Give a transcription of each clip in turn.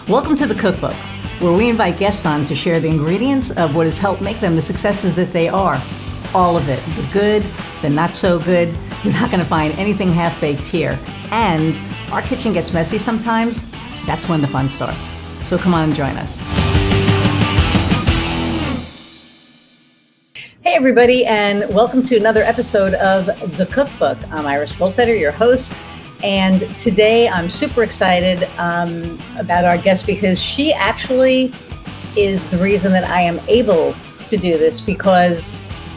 Welcome to the Cookbook, where we invite guests on to share the ingredients of what has helped make them the successes that they are. All of it, the good, the not so good. You're not going to find anything half-baked here. And our kitchen gets messy sometimes. That's when the fun starts. So come on and join us. Hey everybody, and welcome to another episode of The Cookbook. I'm Iris Goldfeder, your host, and today I'm super excited about our guest because she actually is the reason that I am able to do this, because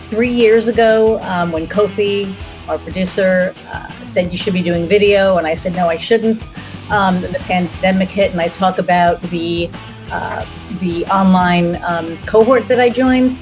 3 years ago when Kofi, our producer, said you should be doing video, and I said no, I shouldn't. The pandemic hit, and I talk about the online cohort that I joined.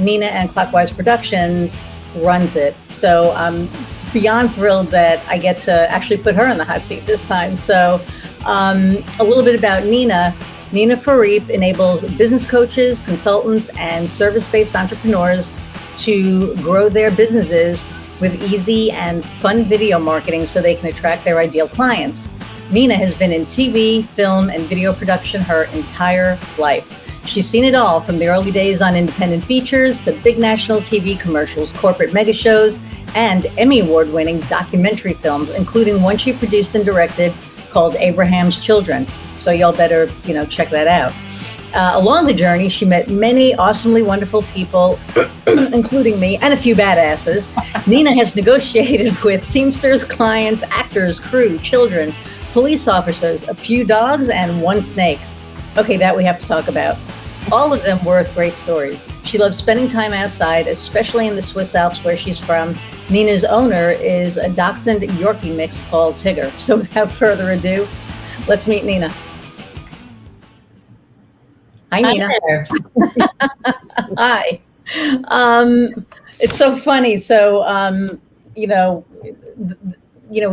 Nina and Clockwise Productions runs it. So I'm beyond thrilled that I get to actually put her in the hot seat this time. So a little bit about Nina. Nina Froriep enables business coaches, consultants, and service-based entrepreneurs to grow their businesses with easy and fun video marketing so they can attract their ideal clients. Nina has been in TV, film, and video production her entire life. She's seen it all, from the early days on independent features to big national TV commercials, corporate mega shows, and Emmy award-winning documentary films, including one she produced and directed called Abraham's Children. So y'all better, check that out. Along the journey, she met many awesomely wonderful people, including me, and a few badasses. Nina has negotiated with teamsters, clients, actors, crew, children, police officers, a few dogs, and one snake. Okay, that we have to talk about. All of them worth great stories. She loves spending time outside, especially in the Swiss Alps where she's from. Nina's owner is a Dachshund-Yorkie-mix called Tigger. So without further ado, let's meet Nina. Hi, Nina. Hi. It's so funny. So, we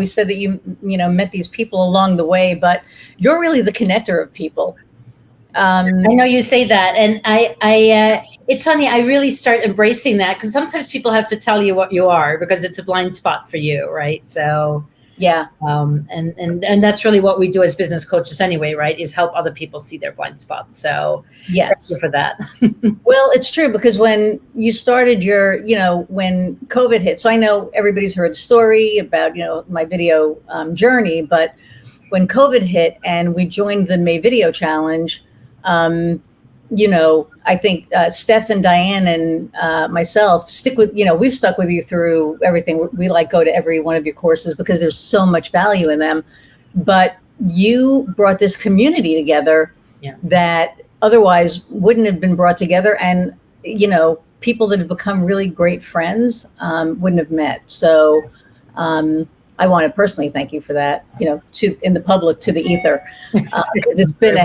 said that you met these people along the way, but you're really the connector of people. I know you say that, and I it's funny. I really start embracing that because sometimes people have to tell you what you are because it's a blind spot for you, right? So yeah, and that's really what we do as business coaches anyway, right? Is help other people see their blind spots. So yes, thank you for that. Well, it's true because when you started when COVID hit, so I know everybody's heard the story about my video journey, but when COVID hit and we joined the May Video Challenge. I think Steph and Diane and myself we've stuck with you through everything. We go to every one of your courses because there's so much value in them. But you brought this community together that otherwise wouldn't have been brought together. And, people that have become really great friends wouldn't have met. So I want to personally thank you for that, in the public, to the ether, because it's been a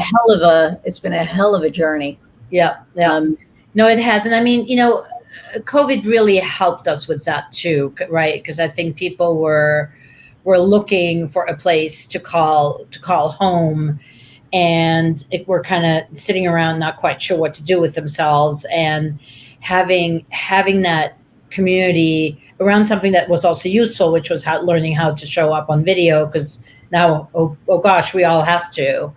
hell of a journey. Yeah. No, it has. And I mean, COVID really helped us with that too, right? Because I think people were looking for a place to call home, and we're kind of sitting around not quite sure what to do with themselves, and having that community around something that was also useful, which was learning how to show up on video, because now, oh gosh, we all have to.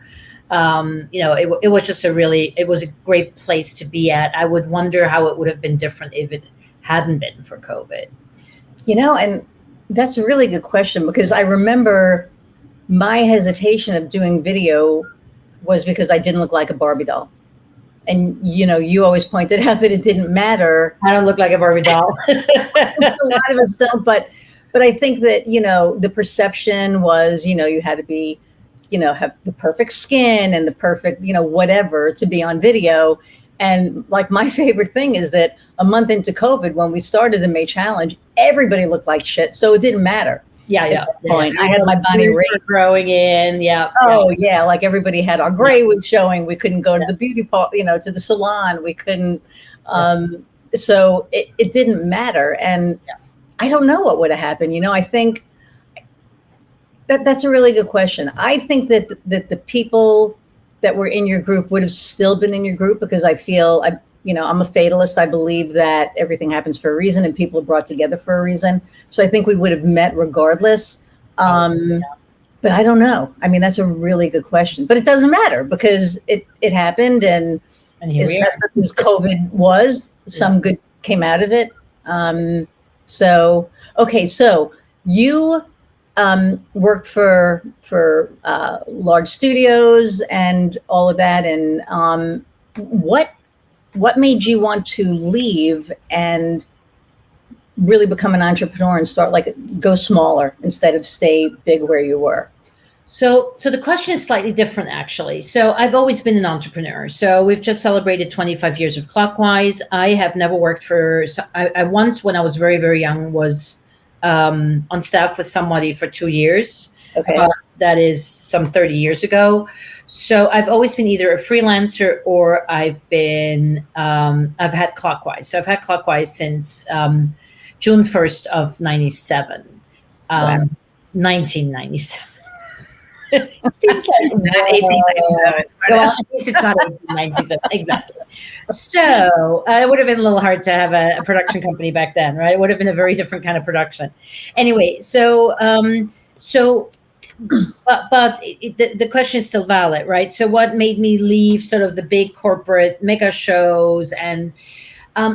It was just it was a great place to be at. I would wonder how it would have been different if it hadn't been for COVID. And that's a really good question, because I remember my hesitation of doing video was because I didn't look like a Barbie doll. And, you always pointed out that it didn't matter. I don't look like a Barbie doll. A lot of us don't, but I think that, the perception was, you had to be, have the perfect skin and the perfect, whatever to be on video. And my favorite thing is that a month into COVID, when we started the May Challenge, everybody looked like shit. So it didn't matter. Yeah. Point. I had my body growing in. Yeah. Oh yeah. Everybody had our gray was showing. We couldn't go to the beauty to the salon. We couldn't. So it didn't matter. And I don't know what would have happened. I think that's a really good question. I think that the people that were in your group would have still been in your group, because I feel I'm a fatalist. I believe that everything happens for a reason and people are brought together for a reason. So I think we would have met regardless. But I don't know. I mean, that's a really good question. But it doesn't matter because it happened, and here as we messed are. up as COVID was, some good came out of it. So okay, so you worked for large studios and all of that, and what made you want to leave and really become an entrepreneur and start like go smaller instead of stay big where you were? So the question is slightly different, actually. So I've always been an entrepreneur. So we've just celebrated 25 years of Clockwise. I have never worked for. I once, when I was very very young, was on staff with somebody for 2 years. Okay. That is some 30 years ago. So I've always been either a freelancer or I've had Clockwise. So I've had Clockwise since June 1st of 97, Wow. 1997. Seems like 1897. Well, at least it's not 1897. Exactly. So it would have been a little hard to have a production company back then, right? It would have been a very different kind of production. Anyway, but the question is still valid, right? So what made me leave sort of the big corporate mega shows? And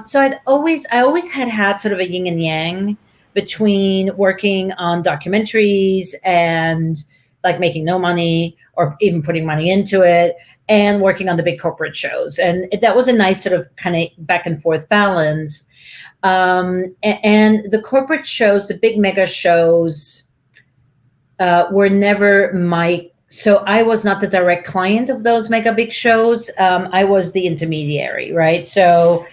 so I always had sort of a yin and yang between working on documentaries and like making no money or even putting money into it, and working on the big corporate shows. And that was a nice sort of kind of back and forth balance. And the corporate shows, the big mega shows, were never so I was not the direct client of those mega big shows. I was the intermediary, right? So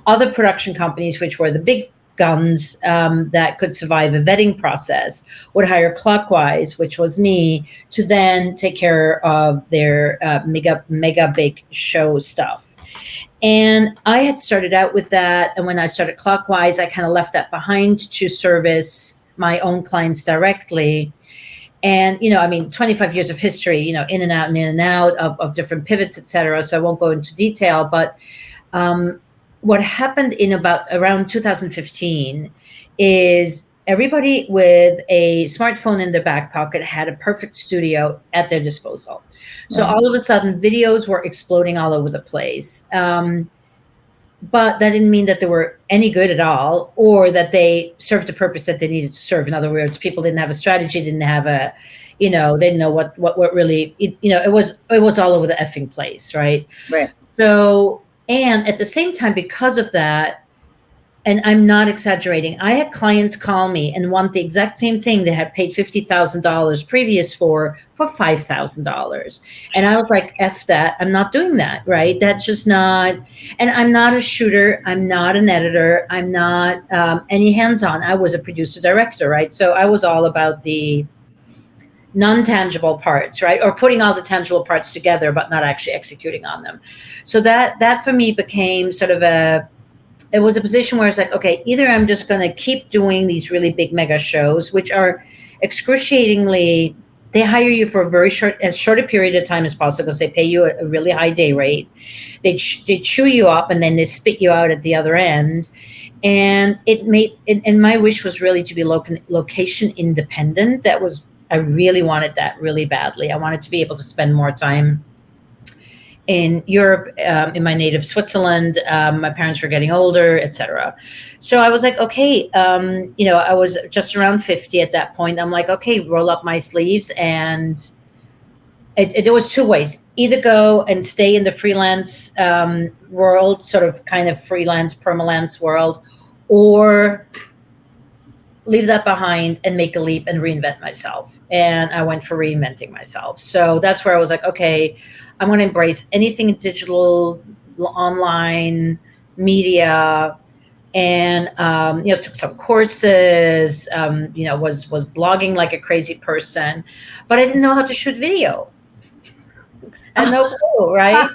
other production companies, which were the big guns that could survive a vetting process, would hire Clockwise, which was me, to then take care of their mega big show stuff. And I had started out with that. And when I started Clockwise, I kind of left that behind to service my own clients directly. And, 25 years of history, in and out of different pivots, et cetera. So I won't go into detail, but what happened in around 2015 is everybody with a smartphone in their back pocket had a perfect studio at their disposal. So all of a sudden videos were exploding all over the place. But that didn't mean that they were any good at all, or that they served the purpose that they needed to serve. In other words, people didn't have a strategy, didn't have a, they didn't know what really, it was all over the effing place, right? Right. So, and at the same time, because of that, and I'm not exaggerating, I had clients call me and want the exact same thing they had paid $50,000 previous for $5,000. And I was like, F that, I'm not doing that, right? That's just not, and I'm not a shooter, I'm not an editor, I'm not any hands-on. I was a producer director, right? So I was all about the non-tangible parts, right? Or putting all the tangible parts together, but not actually executing on them. So that for me became sort of it was a position where it's like, okay, either I'm just going to keep doing these really big mega shows, which are excruciatingly, they hire you for as short a period of time as possible because they pay you a really high day rate. They chew you up and then they spit you out at the other end. And and my wish was really to be location independent. I really wanted that really badly. I wanted to be able to spend more time in Europe, in my native Switzerland. My parents were getting older, etc. So I was like, okay, I was just around 50 at that point. I'm like, okay, roll up my sleeves. And there was two ways: either go and stay in the freelance world, sort of kind of freelance permalance world, or leave that behind and make a leap and reinvent myself. And I went for reinventing myself. So that's where I was like, okay, I'm going to embrace anything digital, online, media, and took some courses. Was blogging like a crazy person, but I didn't know how to shoot video. I had no clue, right?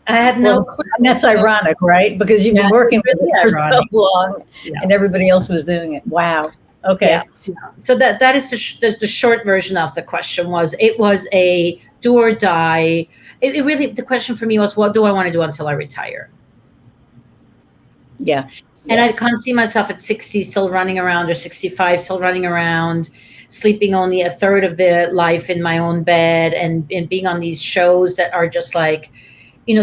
I had no clue. And that's ironic, right? Because you've been working with it for so long, and everybody else was doing it. Wow. Okay. Yeah. So that is the short version of the question. It was a do or die. It really, the question for me was, what do I want to do until I retire? Yeah. And Yeah. I can't see myself at 60 still running around, or 65 still running around, sleeping only a third of the life in my own bed, and being on these shows that are just like,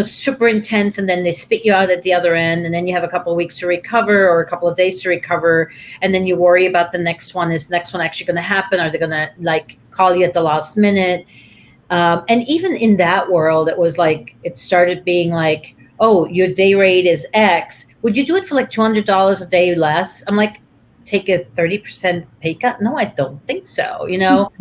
super intense, and then they spit you out at the other end, and then you have a couple of weeks to recover, or a couple of days to recover, and then you worry about the next one. Is the next one actually going to happen? Are they going to like call you at the last minute? And even in that world, it was like, it started being like, oh, your day rate is X. Would you do it for like $200 a day less? I'm like, take a 30% pay cut? No, I don't think so,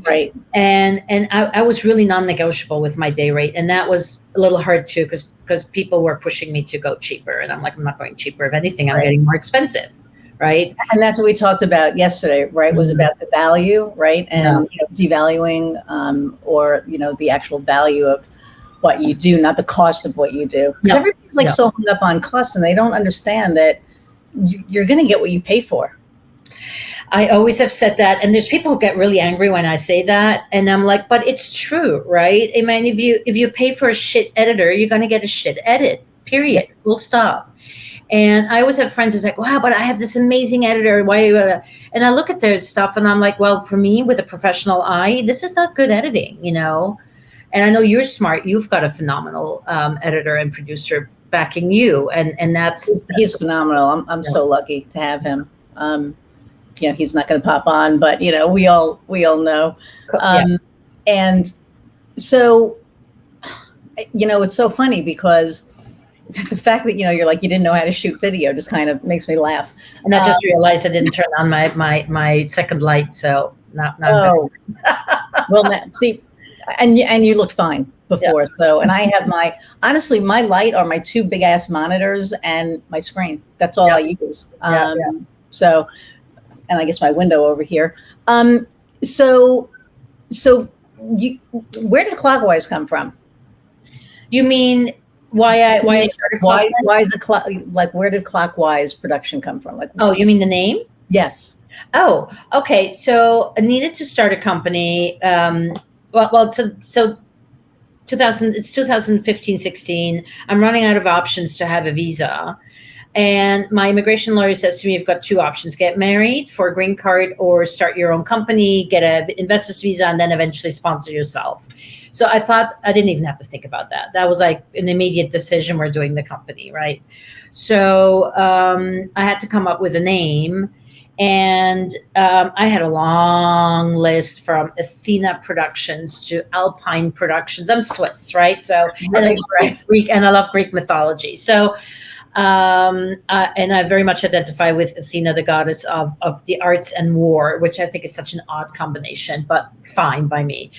Right. And I was really non-negotiable with my day rate. And that was a little hard too, because people were pushing me to go cheaper. And I'm like, I'm not going cheaper. If anything, I'm Right. getting more expensive. Right. And that's what we talked about yesterday, right? Was about the value, right? And devaluing, or, the actual value of what you do, not the cost of what you do. Because everybody's like so hung up on costs, and they don't understand that you're going to get what you pay for. I always have said that, and there's people who get really angry when I say that, and I'm like, but it's true, right? I mean, if you pay for a shit editor, you're going to get a shit edit. Period. Yeah. Full stop. And I always have friends who's like, wow, but I have this amazing editor. Why? And I look at their stuff, and I'm like, well, for me, with a professional eye, this is not good editing, And I know you're smart. You've got a phenomenal editor and producer backing you, and that's he's phenomenal. I'm so lucky to have him. He's not going to pop on, but we all know. And so, it's so funny because the fact that you like you didn't know how to shoot video just kind of makes me laugh. And I just realized I didn't turn on my second light, so now well, see, and you looked fine before. So, and I have honestly my light are my two big ass monitors and my screen. That's all I use. So, and I guess my window over here. So where did Clockwise come from? You mean why I started Clockwise? Why is where did Clockwise production come from? Like, oh, you mean the name? Yes. Oh, okay. So I needed to start a company. So 2015, 16. I'm running out of options to have a visa. And my immigration lawyer says to me, you've got two options: get married for a green card, or start your own company, get an investor's visa, and then eventually sponsor yourself. So I thought I didn't even have to think about that. That was like an immediate decision. We're doing the company, right? So I had to come up with a name. And I had a long list, from Athena Productions to Alpine Productions. I'm Swiss, right? So, and I love Greek mythology. So, and I very much identify with Athena, the goddess of the arts and war, which I think is such an odd combination, but fine by me.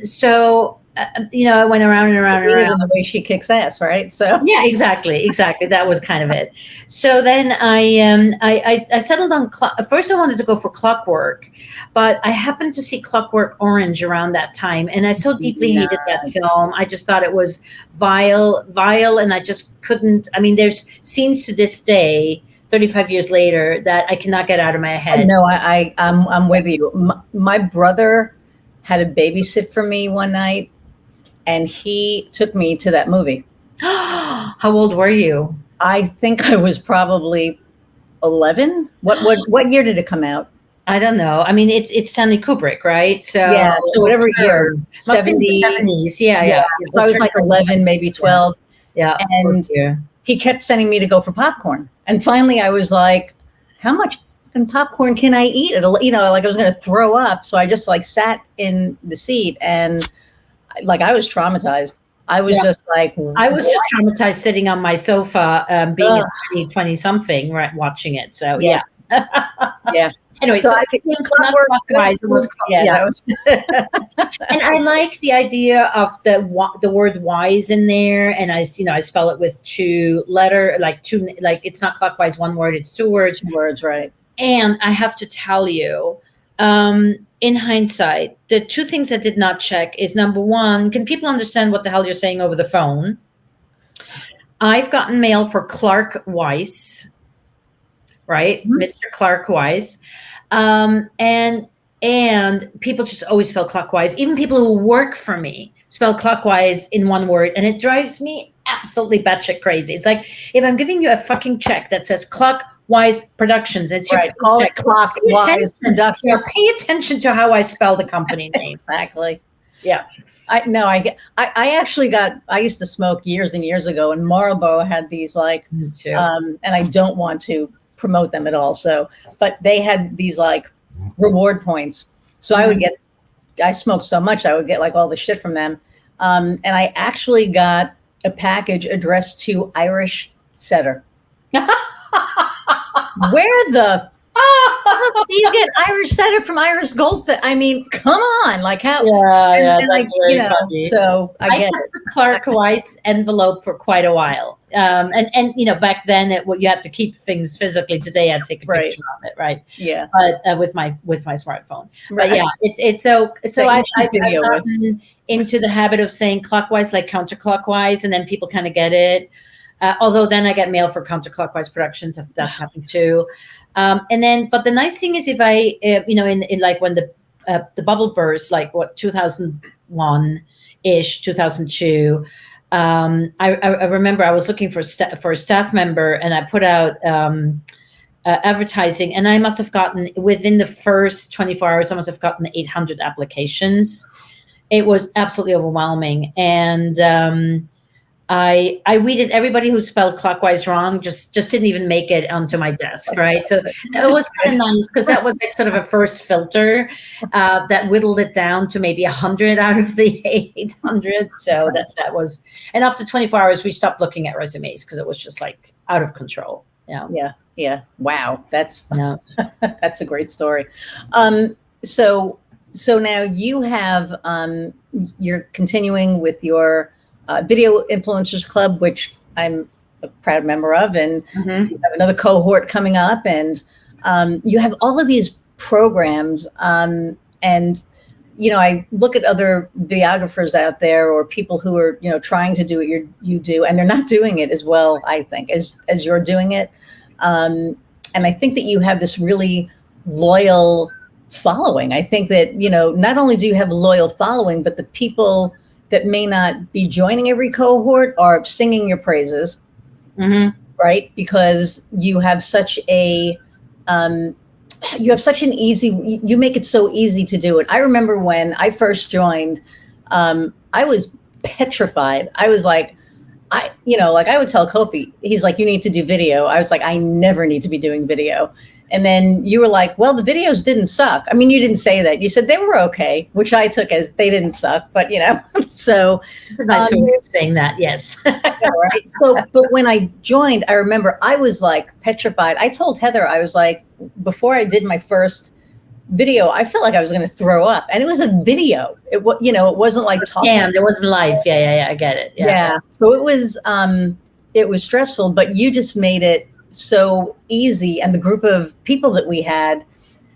So, I went around and around and around. The way she kicks ass, right? So yeah, exactly. That was kind of it. So then I settled on first. I wanted to go for Clockwork, but I happened to see Clockwork Orange around that time, and I so deeply hated that film. I just thought it was vile, and I just couldn't. I mean, there's scenes to this day, 35 years later, that I cannot get out of my head. No, I'm with you. My brother had to babysit for me one night, and he took me to that movie. How old were you? I think I was probably 11. What year did it come out? I don't know. I mean, it's Stanley Kubrick, right? So yeah, so whatever year, 70s. Yeah. So I was like 11, maybe 12. Yeah. And he kept sending me to go for popcorn. And finally I was like, how much popcorn can I eat? Like I was going to throw up. So I just like sat in the seat, and like I was traumatized. I was just like, I was just traumatized sitting on my sofa, being a 20 something, right, watching it. So yeah. Anyway, so I think Clockwise was and I like the idea of the word wise in there, and I spell it with two, it's not clockwise one word, it's two words. Two words, right? And I have to tell you, in hindsight, the two things I did not check is, number one, can people understand what the hell you're saying over the phone? I've gotten mail for Clark Weiss, right? Mm-hmm. Mr. Clark Weiss. And people just always spell clockwise. Even people who work for me spell clockwise in one word, and it drives me absolutely batshit crazy. It's like if I'm giving you a fucking check that says Clockwise Productions, it's your Right. Call it paycheck. Clockwise Production. Yeah, pay attention to how I spell the company name. Exactly. Yeah. I actually I used to smoke years and years ago, and Marlboro had these like, Me too. and I don't want to promote them at all. So, but they had these like reward points. So I smoked so much, I would get like all the shit from them. And I actually got a package addressed to Irish Setter. Where the do you get Irish Setter from Irish Goldfish? I mean, come on, like how? Yeah, and that's very funny. So I get kept the Clockwise envelope for quite a while, and back then you had to keep things physically. Today I'd take a picture of it, right? Yeah, but with my smartphone. right. But yeah, it's so I've video gotten into the habit of saying clockwise like counterclockwise, and then people kind of get it. Although then I get mail for Counterclockwise Productions, if that's happened too. But the nice thing is if I, in like when the bubble burst, like what 2001 ish, 2002. I remember I was looking for a staff member, and I put out advertising, and I must have gotten within the first 24 hours, I must have gotten 800 applications. It was absolutely overwhelming, and I weeded everybody who spelled clockwise wrong, just didn't even make it onto my desk, right? So it was kind of nice because that was like sort of a first filter that whittled it down to maybe 100 out of the 800. So that was, and after 24 hours, we stopped looking at resumes because it was just like out of control. Yeah. Wow, that's Yeah. that's a great story. So now you have you're continuing with your Video Influencers Club, which I'm a proud member of, and you have another cohort coming up, and you have all of these programs. And I look at other videographers out there, or people who are trying to do what you do, and they're not doing it as well, I think, as you're doing it. And I think that you have this really loyal following. I think that not only do you have a loyal following, but the people that may not be joining every cohort are singing your praises, right? Because you have such an easy, you make it so easy to do it. I remember when I first joined, I was petrified. I was like, I would tell Kofi, he's like, you need to do video. I was like, I never need to be doing video. And then you were like, well, the videos didn't suck. I mean, you didn't say that. You said they were okay, which I took as they didn't suck, but so. It's a nice way of saying that, yes. Right. So, but when I joined, I remember I was like petrified. I told Heather, I was like, before I did my first video, I felt like I was going to throw up, and it was a video. It wasn't like talking. Yeah, it wasn't live. Yeah. I get it. Yeah. So it was stressful, but you just made it so easy, and the group of people that we had,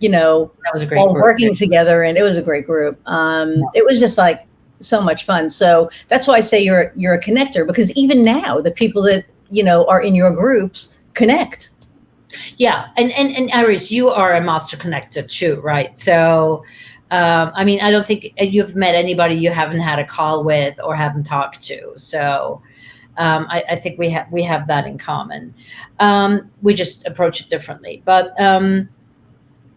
that was a great all group. working together, and it was a great group. It was just like so much fun. So that's why I say you're a connector, because even now the people that are in your groups connect. Yeah, and Iris, you are a master connector too, right? So, I mean, I don't think you've met anybody you haven't had a call with or haven't talked to. So, I think we have that in common. We just approach it differently. But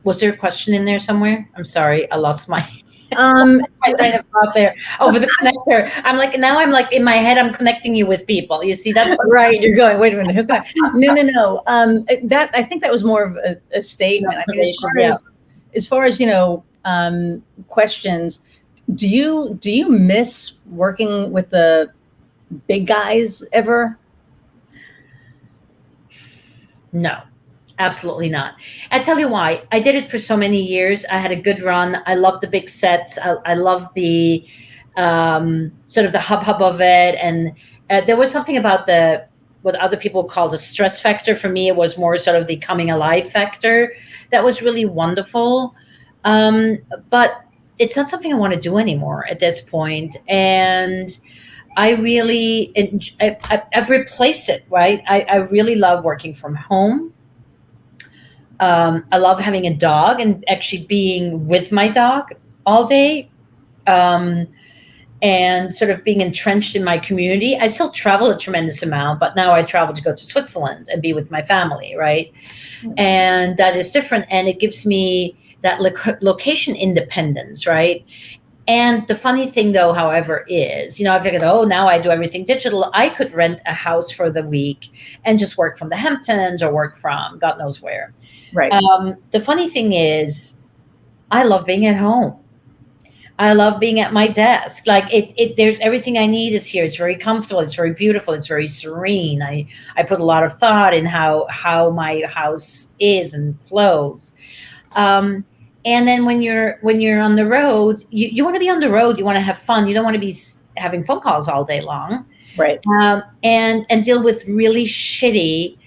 was there a question in there somewhere? I'm sorry, I lost my my train of thought there over the connector. I'm like in my head, I'm connecting you with people. You see, that's right. You're going, wait a minute. No. That, I think that was more of a statement. I mean, as far as questions, do you miss working with the big guys ever? No, absolutely not. I tell you why. I did it for so many years. I had a good run. I love the big sets. I love the sort of the hub of it. And there was something about what other people call the stress factor. For me, it was more sort of the coming alive factor. That was really wonderful. But it's not something I want to do anymore at this point. And I really, I've replaced it, right? I really love working from home. I love having a dog and actually being with my dog all day. and sort of being entrenched in my community. I still travel a tremendous amount, but now I travel to go to Switzerland and be with my family, right? And that is different, and it gives me that location independence, right? And the funny thing, though, however, is, I figured, oh, now I do everything digital. I could rent a house for the week and just work from the Hamptons or work from God knows where. Right. The funny thing is, I love being at home. I love being at my desk. Like there's everything I need is here. It's very comfortable. It's very beautiful. It's very serene. I put a lot of thought in how my house is and flows. And then when you're on the road, you want to be on the road. You want to have fun. You don't want to be having phone calls all day long, right? And deal with really shitty,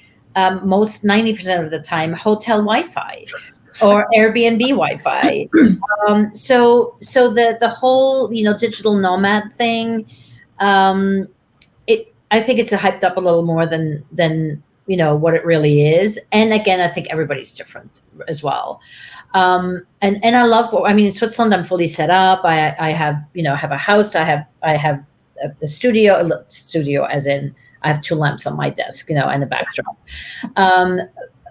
most 90% of the time, hotel Wi-Fi or Airbnb Wi-Fi. So the whole digital nomad thing, I think it's hyped up a little more than what it really is. And again, I think everybody's different as well. And I love, in Switzerland, I'm fully set up. I have a house. I have a studio as in I have 2 lamps on my desk, and a backdrop.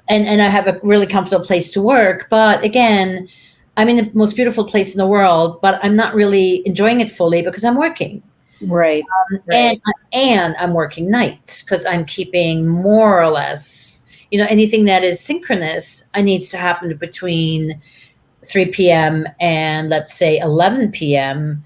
And I have a really comfortable place to work. But again, I'm in the most beautiful place in the world, but I'm not really enjoying it fully because I'm working. Right. Right. And I'm working nights because I'm keeping more or less, anything that is synchronous, I needs to happen between 3 p.m. and let's say 11 p.m.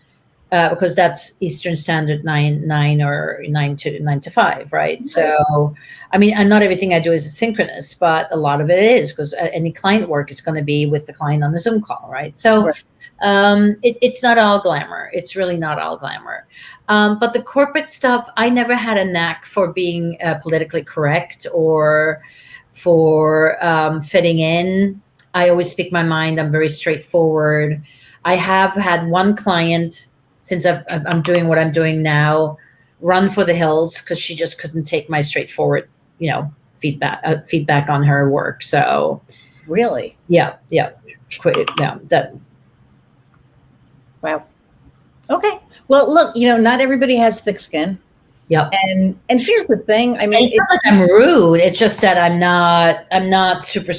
Because that's Eastern Standard 9 or 9 to 5, right? So, and not everything I do is synchronous, but a lot of it is because any client work is going to be with the client on the Zoom call, right? So, it's not all glamour. It's really not all glamour. But the corporate stuff, I never had a knack for being politically correct or for fitting in. I always speak my mind. I'm very straightforward. I have had one client, since I'm doing what I'm doing now, run for the hills because she just couldn't take my straightforward, feedback on her work. So, really, yeah, that. Wow. Okay. Well, look, not everybody has thick skin. Yep. And here's the thing. It's not like I'm rude. It's just that I'm not super.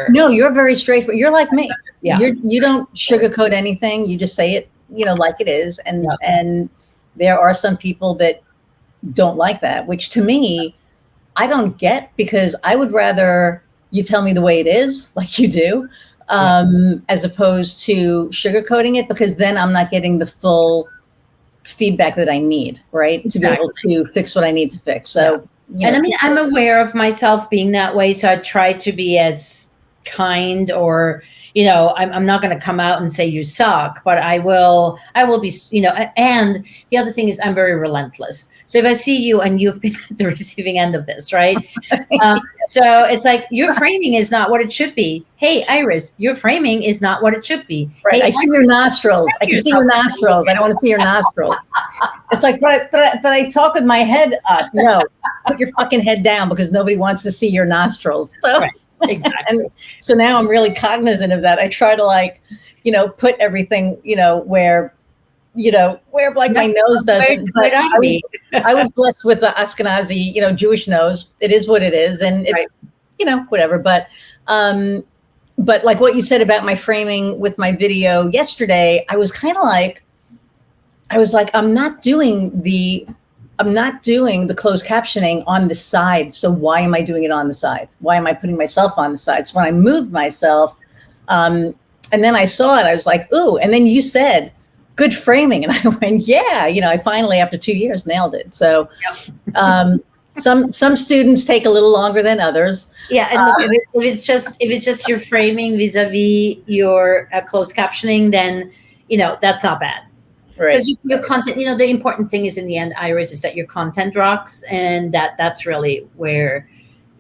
No, you're very straightforward. You're like me. Yeah. You don't sugarcoat anything. You just say it, like it is. And there are some people that don't like that, which to me, I don't get, because I would rather you tell me the way it is, like you do, as opposed to sugarcoating it, because then I'm not getting the full feedback that I need, right? To be able to fix what I need to fix. So, I'm aware of myself being that way. So I try to be as kind, or, I'm not going to come out and say you suck, but I will be, and the other thing is I'm very relentless. So if I see you and you've been at the receiving end of this, right? So it's like, your framing is not what it should be. Hey, Iris, your framing is not what it should be. Right. Hey, I see your nostrils. I can see your nostrils. I don't want to see your nostrils. It's like, but I talk with my head up. No, put your fucking head down, because nobody wants to see your nostrils. So. Right. Exactly. And so now I'm really cognizant of that. I try to put everything, where like my nose doesn't. But I was blessed with the Ashkenazi, Jewish nose. It is what it is, and whatever. But like what you said about my framing with my video yesterday, I was like, I'm not doing the closed captioning on the side. So why am I doing it on the side? Why am I putting myself on the side? So when I moved myself, and then I saw it, I was like, ooh. And then you said, good framing. And I went, yeah, I finally, after 2 years, nailed it. So some students take a little longer than others. Yeah. And if it's just your framing vis-a-vis your closed captioning, then, that's not bad. Because your content, the important thing is, in the end, Iris, is that your content rocks, and that's really where,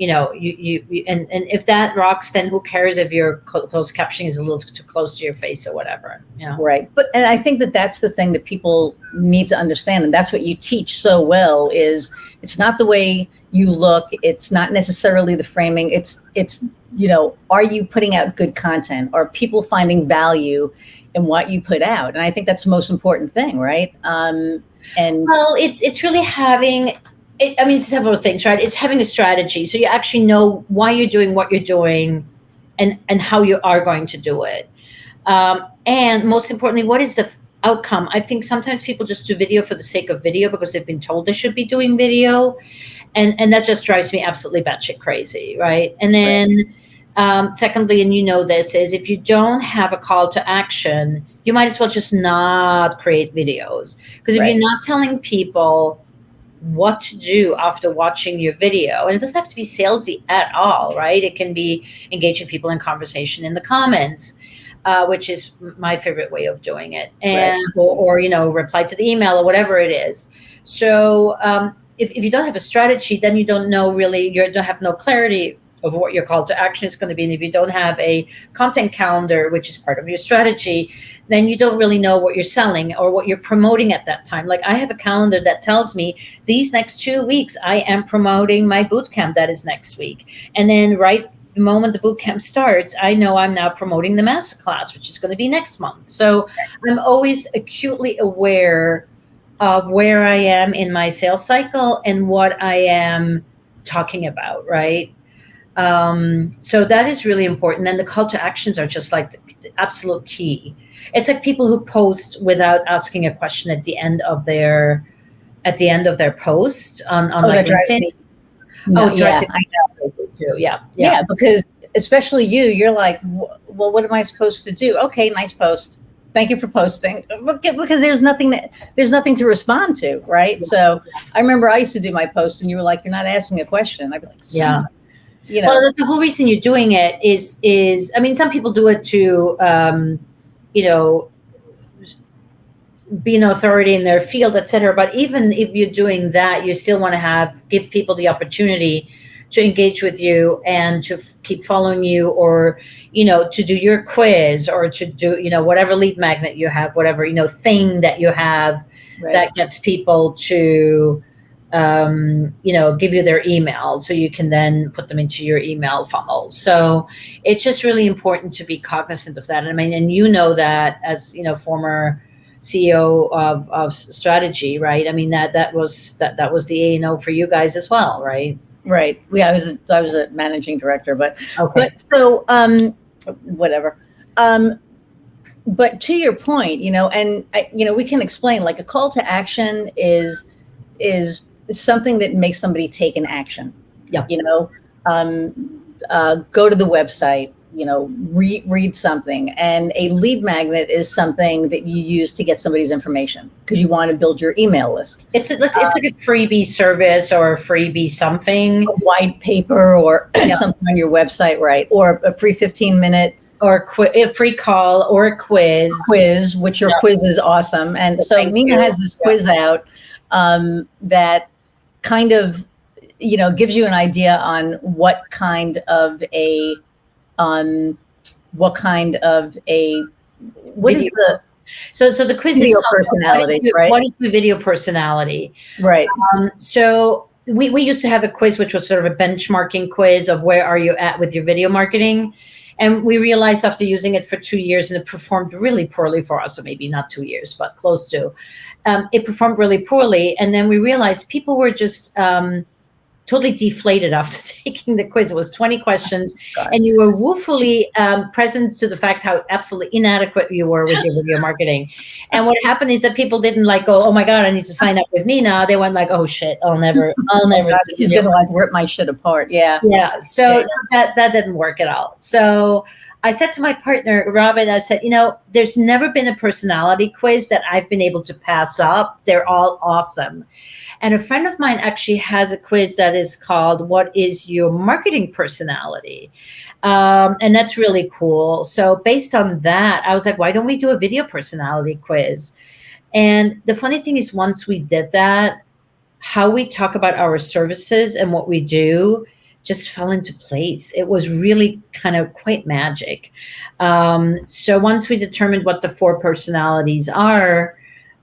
and if that rocks, then who cares if your closed captioning is a little too close to your face or whatever. Right. And I think that that's the thing that people need to understand. And that's what you teach so well is it's not the way you look. It's not necessarily the framing. It's, are you putting out good content? Are people finding value in what you put out? And I think that's the most important thing. Right. And well, it's really having, it's several things, right? It's having a strategy. So you actually know why you're doing what you're doing and how you are going to do it. And most importantly, what is the outcome? I think sometimes people just do video for the sake of video because they've been told they should be doing video. And that just drives me absolutely batshit crazy, right? And then secondly, and this, is if you don't have a call to action, you might as well just not create videos. Because if you're not telling people what to do after watching your video, and it doesn't have to be salesy at all, right? It can be engaging people in conversation in the comments, which is my favorite way of doing it, and or reply to the email or whatever it is. So if you don't have a strategy, then you don't know really, you don't have no clarity of what your call to action is going to be. And if you don't have a content calendar, which is part of your strategy, then you don't really know what you're selling or what you're promoting at that time. Like I have a calendar that tells me these next 2 weeks, I am promoting my boot camp that is next week. And then right the moment the boot camp starts, I know I'm now promoting the masterclass, which is going to be next month. So I'm always acutely aware of where I am in my sales cycle and what I am talking about, right? So that is really important. And the call to actions are just like the absolute key. It's like people who post without asking a question at the end of their post on like LinkedIn. I know too. Yeah, because especially you're like, well, what am I supposed to do? Okay, nice post. Thank you for posting. Because there's nothing to respond to, right? Yeah. So I remember I used to do my posts, and you were like, you're not asking a question. I'd be like, yeah. Well, the whole reason you're doing it is some people do it to be an authority in their field, etc. But even if you're doing that, you still want to give people the opportunity to engage with you and to keep following you, or to do your quiz, or to do whatever lead magnet you have, whatever thing that you have that gets people to give you their email, so you can then put them into your email funnel. So it's just really important to be cognizant of that. I mean, and that as former CEO of strategy, right? I mean that was the A&O for you guys as well, right? Right. Yeah, I was a managing director, but so whatever. But to your point, and we can explain, like, a call to action is something that makes somebody take an action. Yeah. Go to the website, read something. And a lead magnet is something that you use to get somebody's information because you want to build your email list. It's like a freebie service or a freebie something. A white paper or something on your website, right? Or a free 15-minute. Or a free call or a quiz. Which your quiz is awesome. And so Nina has this quiz out that kind of, gives you an idea on what kind of a so the quiz video is personality, right? What is the video personality? Right. So we used to have a quiz, which was sort of a benchmarking quiz of where are you at with your video marketing. And we realized after using it for 2 years, and it performed really poorly for us, or maybe not 2 years, but close to, it performed really poorly. And then we realized people were just totally deflated after taking the quiz. It was 20 questions, and you were woefully present to the fact how absolutely inadequate you were with your video marketing. And what happened is that people didn't go, oh my God, I need to sign up with Nina. They went like, oh shit, I'll never. She's going to rip my shit apart. Yeah. Yeah. So that didn't work at all. So I said to my partner, Robin, I said, there's never been a personality quiz that I've been able to pass up. They're all awesome. And a friend of mine actually has a quiz that is called, What is Your Marketing Personality? And that's really cool. So based on that, I was like, why don't we do a video personality quiz? And the funny thing is, once we did that, how we talk about our services and what we do just fell into place. It was really kind of quite magic. So once we determined what the 4 personalities are,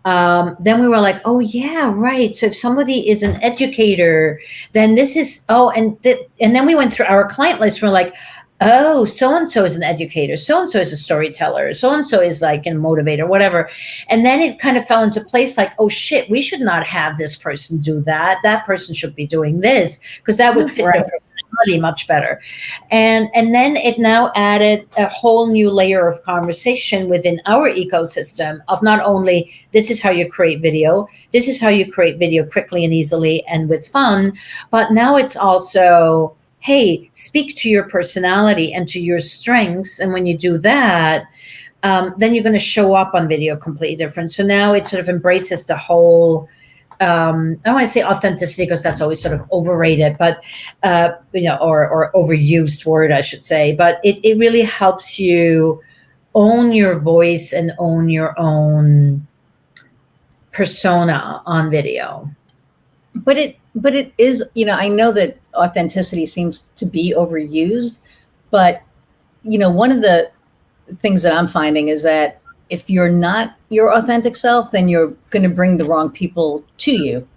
then we were like, oh yeah, right. So if somebody is an educator, then this is, and then we went through our client list. We're like, oh, so-and-so is an educator. So-and-so is a storyteller. So-and-so is like a motivator, whatever. And then it kind of fell into place like, oh shit, we should not have this person do that. That person should be doing this because that would fit their personality much better. And then it now added a whole new layer of conversation within our ecosystem of not only this is how you create video, this is how you create video quickly and easily and with fun, but now it's also, hey, speak to your personality and to your strengths. And when you do that, then you're going to show up on video completely different. So now it sort of embraces the whole, I don't want to say authenticity because that's always sort of overrated, but, or overused word, I should say. But it really helps you own your voice and own your own persona on video. But it is, I know that authenticity seems to be overused, but, one of the things that I'm finding is that if you're not your authentic self, then you're going to bring the wrong people to you.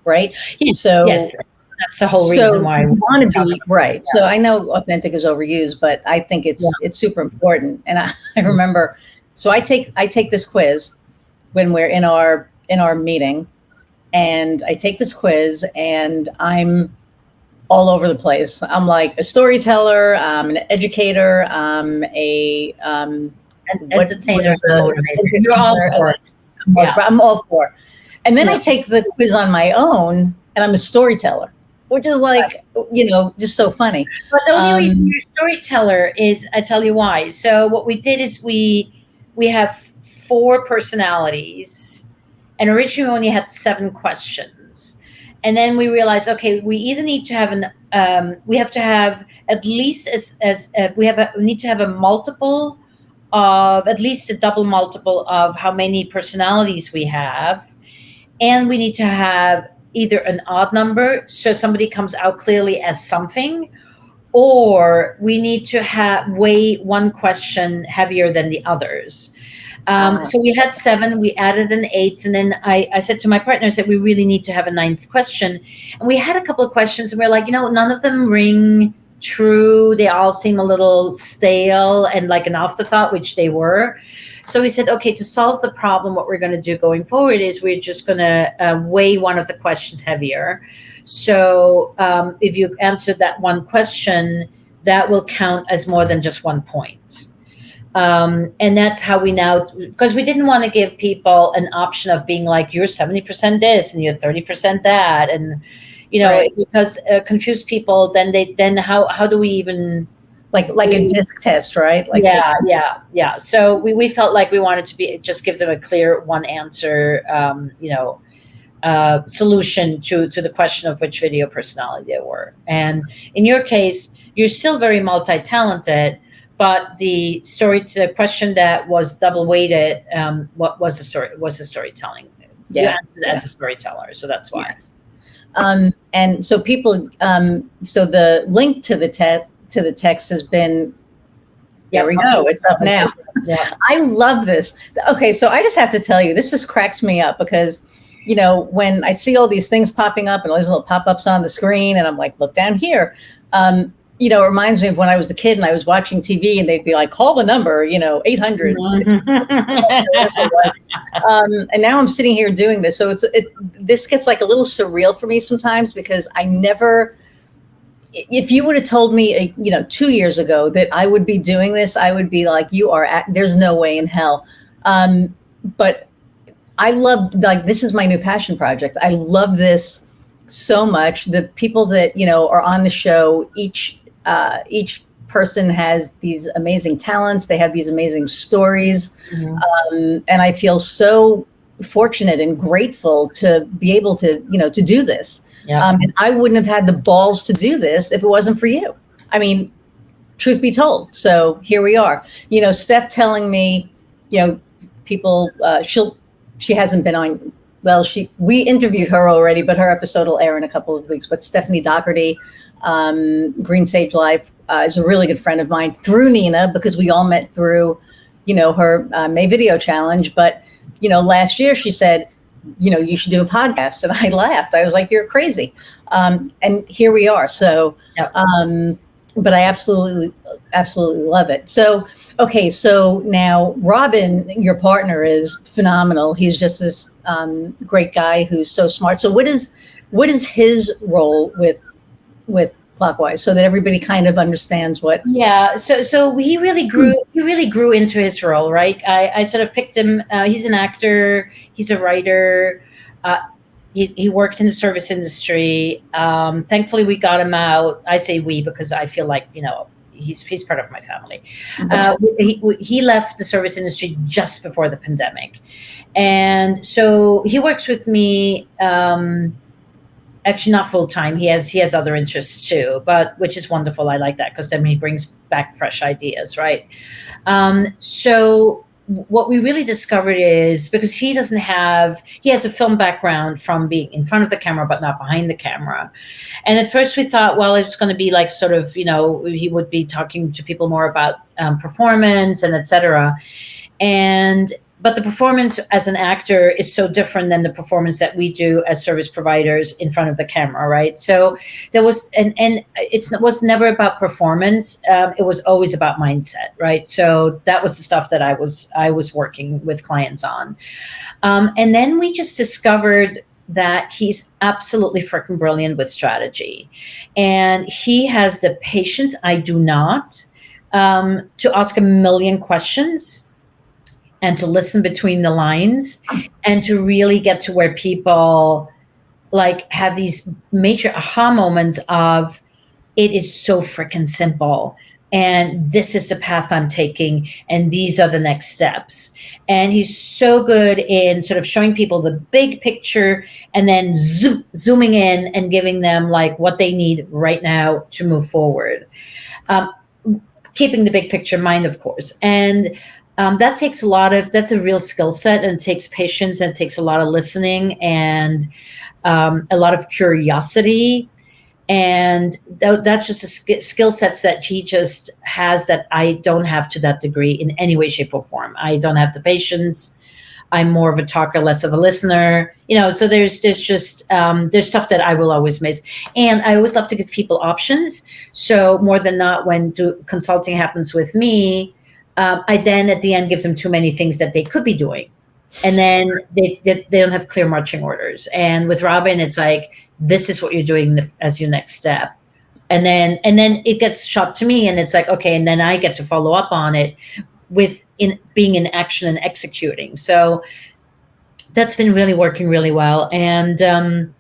Right. Yes, that's the whole reason why we want to be right. So I know authentic is overused, but I think it's super important. And I remember, so I take this quiz when we're in our meeting. And I take this quiz and I'm all over the place. I'm like a storyteller, I'm an educator, I'm an entertainer. You're all for it. I'm all for. And then I take the quiz on my own and I'm a storyteller, which is like, just so funny. But the only reason you're a storyteller is, I tell you why. So what we did is we have 4 personalities. And originally we only had 7 questions. And then we realized, okay, we either need to have we have to have at least we need to have a multiple of at least a double multiple of how many personalities we have. And we need to have either an odd number, so somebody comes out clearly as something, or we need to weigh one question heavier than the others. So we had 7, we added an 8th, and then I said to my partner, I said, we really need to have a 9th question. And we had a couple of questions and we're like, none of them ring true. They all seem a little stale and like an afterthought, which they were. So we said, okay, to solve the problem, what we're going to do going forward is we're just going to weigh one of the questions heavier. So if you answered that one question, that will count as more than just 1 point. And that's how we now, because we didn't want to give people an option of being like, you're 70% this and you're 30% that. And, because confuse people, then how do we even like a disc test, right? Like yeah. So we felt like we wanted to just give them a clear one answer, solution to the question of which video personality they were. And in your case, you're still very multi-talented, but the question that was double weighted, what was the story? Was the storytelling? You answered as a storyteller, so that's why. Yes. And so people, so the link to the text has been. There we go. It's up now. Yeah. I love this. Okay, so I just have to tell you, this just cracks me up because, when I see all these things popping up and all these little pop-ups on the screen, and I'm like, look down here. It reminds me of when I was a kid and I was watching TV and they'd be like, call the number, 800. And now I'm sitting here doing this. So this gets like a little surreal for me sometimes because I never, if you would have told me, 2 years ago that I would be doing this, I would be like, there's no way in hell. But I love, this is my new passion project. I love this so much. The people that, are on the show, each person has these amazing talents. They have these amazing stories. Mm-hmm. And I feel so fortunate and grateful to be able to, to do this. Yeah. And I wouldn't have had the balls to do this if it wasn't for you. I mean, truth be told. So here we are, Steph telling me, people, she hasn't been on well, we interviewed her already, but her episode will air in a couple of weeks. But Stephanie Doherty, Green Sage Life, is a really good friend of mine through Nina, because we all met through, her May Video Challenge. But, last year she said, you should do a podcast. And I laughed. I was like, you're crazy. And here we are. So, Yep. But I absolutely love it. So, okay. So now Robin, your partner, is phenomenal. He's just this great guy who's so smart. So what is his role with Clockwise, so that everybody kind of understands what? Yeah, so he really grew into his role, right? I sort of picked him. He's an actor. He's a writer. He worked in the service industry. Thankfully, we got him out. I say we because I feel like he's part of my family. He left the service industry just before the pandemic, and so he works with me. Actually, not full time. He has other interests too, but which is wonderful. I like that because then he brings back fresh ideas, right? So what we really discovered is, because he has a film background from being in front of the camera but not behind the camera. And at first we thought, well, it's going to be like sort of, he would be talking to people more about performance and etc. But the performance as an actor is so different than the performance that we do as service providers in front of the camera, right? So there was, and it was never about performance. It was always about mindset, right? So that was the stuff that I was working with clients on. And then we just discovered that he's absolutely freaking brilliant with strategy. And he has the patience, I do not, to ask a million questions and to listen between the lines and to really get to where people like have these major aha moments of, it is so freaking simple. And this is the path I'm taking. And these are the next steps. And he's so good in sort of showing people the big picture and then zooming in and giving them like what they need right now to move forward. Keeping the big picture in mind, of course. And that takes that's a real skill set, and it takes patience, and it takes a lot of listening and a lot of curiosity. And that's just a skill sets that he just has that I don't have to that degree in any way, shape, or form. I don't have the patience. I'm more of a talker, less of a listener. So there's just there's stuff that I will always miss. And I always love to give people options. So more than not, when consulting happens with me, I then at the end give them too many things that they could be doing. And then they don't have clear marching orders. And with Robin, it's like, this is what you're doing as your next step. And then it gets shot to me, and it's like, okay, and then I get to follow up on it with being in action and executing. So that's been really working really well. And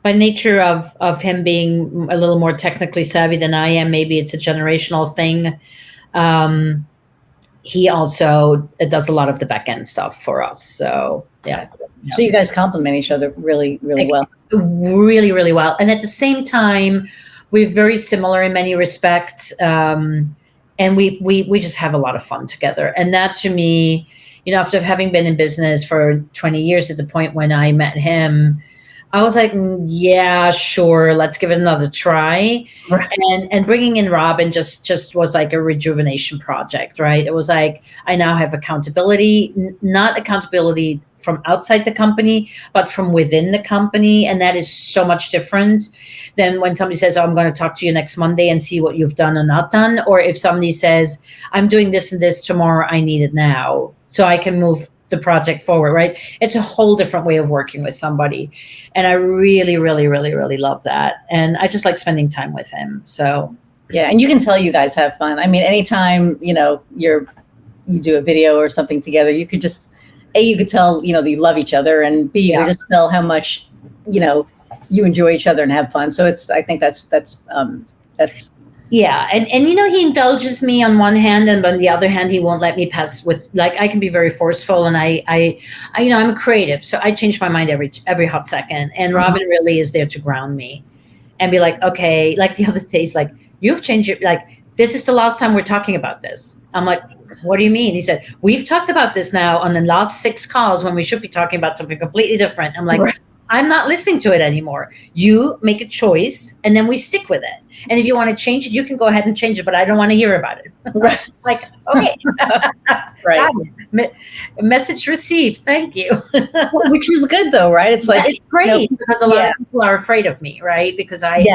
by nature of him being a little more technically savvy than I am, maybe it's a generational thing. He also does a lot of the back end stuff for us. So yeah. So you guys complement each other really, really well. Really, really well. And at the same time, we're very similar in many respects. And we just have a lot of fun together. And that to me, after having been in business for 20 years, at the point when I met him, I was like, yeah, sure, let's give it another try. Right. And bringing in Robin just was like a rejuvenation project, right? It was like, I now have accountability, not accountability from outside the company, but from within the company. And that is so much different than when somebody says, oh, I'm going to talk to you next Monday and see what you've done or not done. Or if somebody says, I'm doing this and this tomorrow, I need it now so I can move the project forward, right? It's a whole different way of working with somebody. And I really, really, really, really love that. And I just like spending time with him. So yeah. And you can tell you guys have fun. I mean, anytime, you do a video or something together, you could just, you could tell, that you love each other, and B, you could just tell how much, you enjoy each other and have fun. So I think that's yeah. And he indulges me on one hand, and on the other hand, he won't let me pass with, like, I can be very forceful, and I I'm a creative, so I change my mind every hot second. And Robin really is there to ground me and be like, okay, like the other days, like, you've changed it, like, this is the last time we're talking about this. I'm like, what do you mean? He said, we've talked about this now on the last 6 calls when we should be talking about something completely different. I'm like, Right. I'm not listening to it anymore. You make a choice and then we stick with it. And if you want to change it, you can go ahead and change it, but I don't want to hear about it. Right. Like, okay. Right. Got it. Message received. Thank you. Which is good though, right? It's like, it's great because a lot of people are afraid of me, right? Because I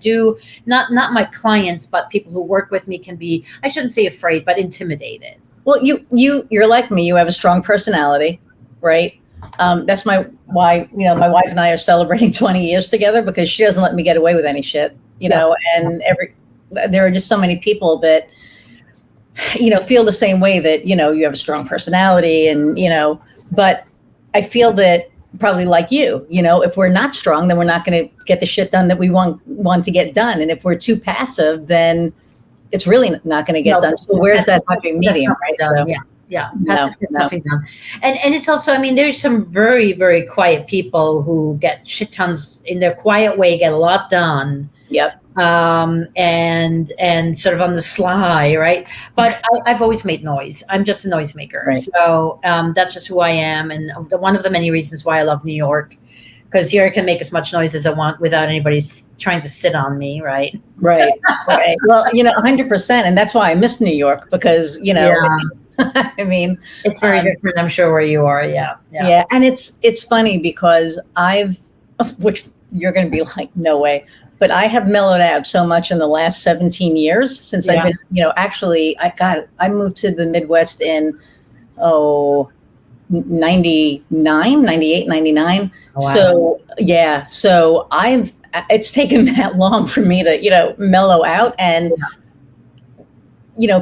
do not my clients, but people who work with me can be, I shouldn't say afraid, but intimidated. Well, you're like me. You have a strong personality, right? That's why my wife and I are celebrating 20 years together, because she doesn't let me get away with any shit, know. And there are just so many people that feel the same way, that you have a strong personality, and but I feel that probably like you, if we're not strong, then we're not going to get the shit done that we want to get done, and if we're too passive, then it's really not going to get done. So where's that happy medium, right? So, passive gets nothing done. And it's also, I mean, there's some very, very quiet people who get shit tons in their quiet way, get a lot done. Yep. And sort of on the sly, right? But I've always made noise. I'm just a noisemaker. Right. So that's just who I am. And one of the many reasons why I love New York, because here I can make as much noise as I want without anybody trying to sit on me, right? Right. Right. Well, 100%. And that's why I miss New York, because, I mean, it's very different, I'm sure, where you are. Yeah. And it's funny because which you're going to be like, no way, but I have mellowed out so much in the last 17 years since I've been, actually, I moved to the Midwest in, 99, 98, 99. Wow. So it's taken that long for me to, mellow out. And,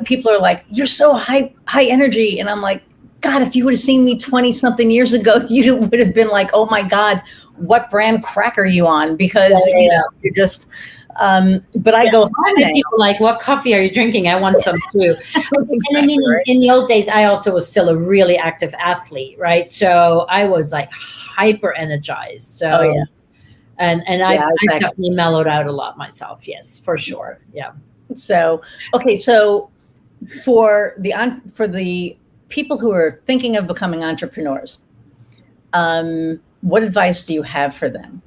people are like, you're so high energy. And I'm like, God, if you would have seen me 20 something years ago, you would have been like, oh my God, what brand crack are you on? Because you're just, but I go home now. People like, what coffee are you drinking? I want some too. Exactly, and I mean, in the old days, I also was still a really active athlete, right? So I was like hyper energized. So, and I've definitely mellowed out a lot myself. Yes, for sure. Yeah. So, okay. So for the people who are thinking of becoming entrepreneurs, what advice do you have for them?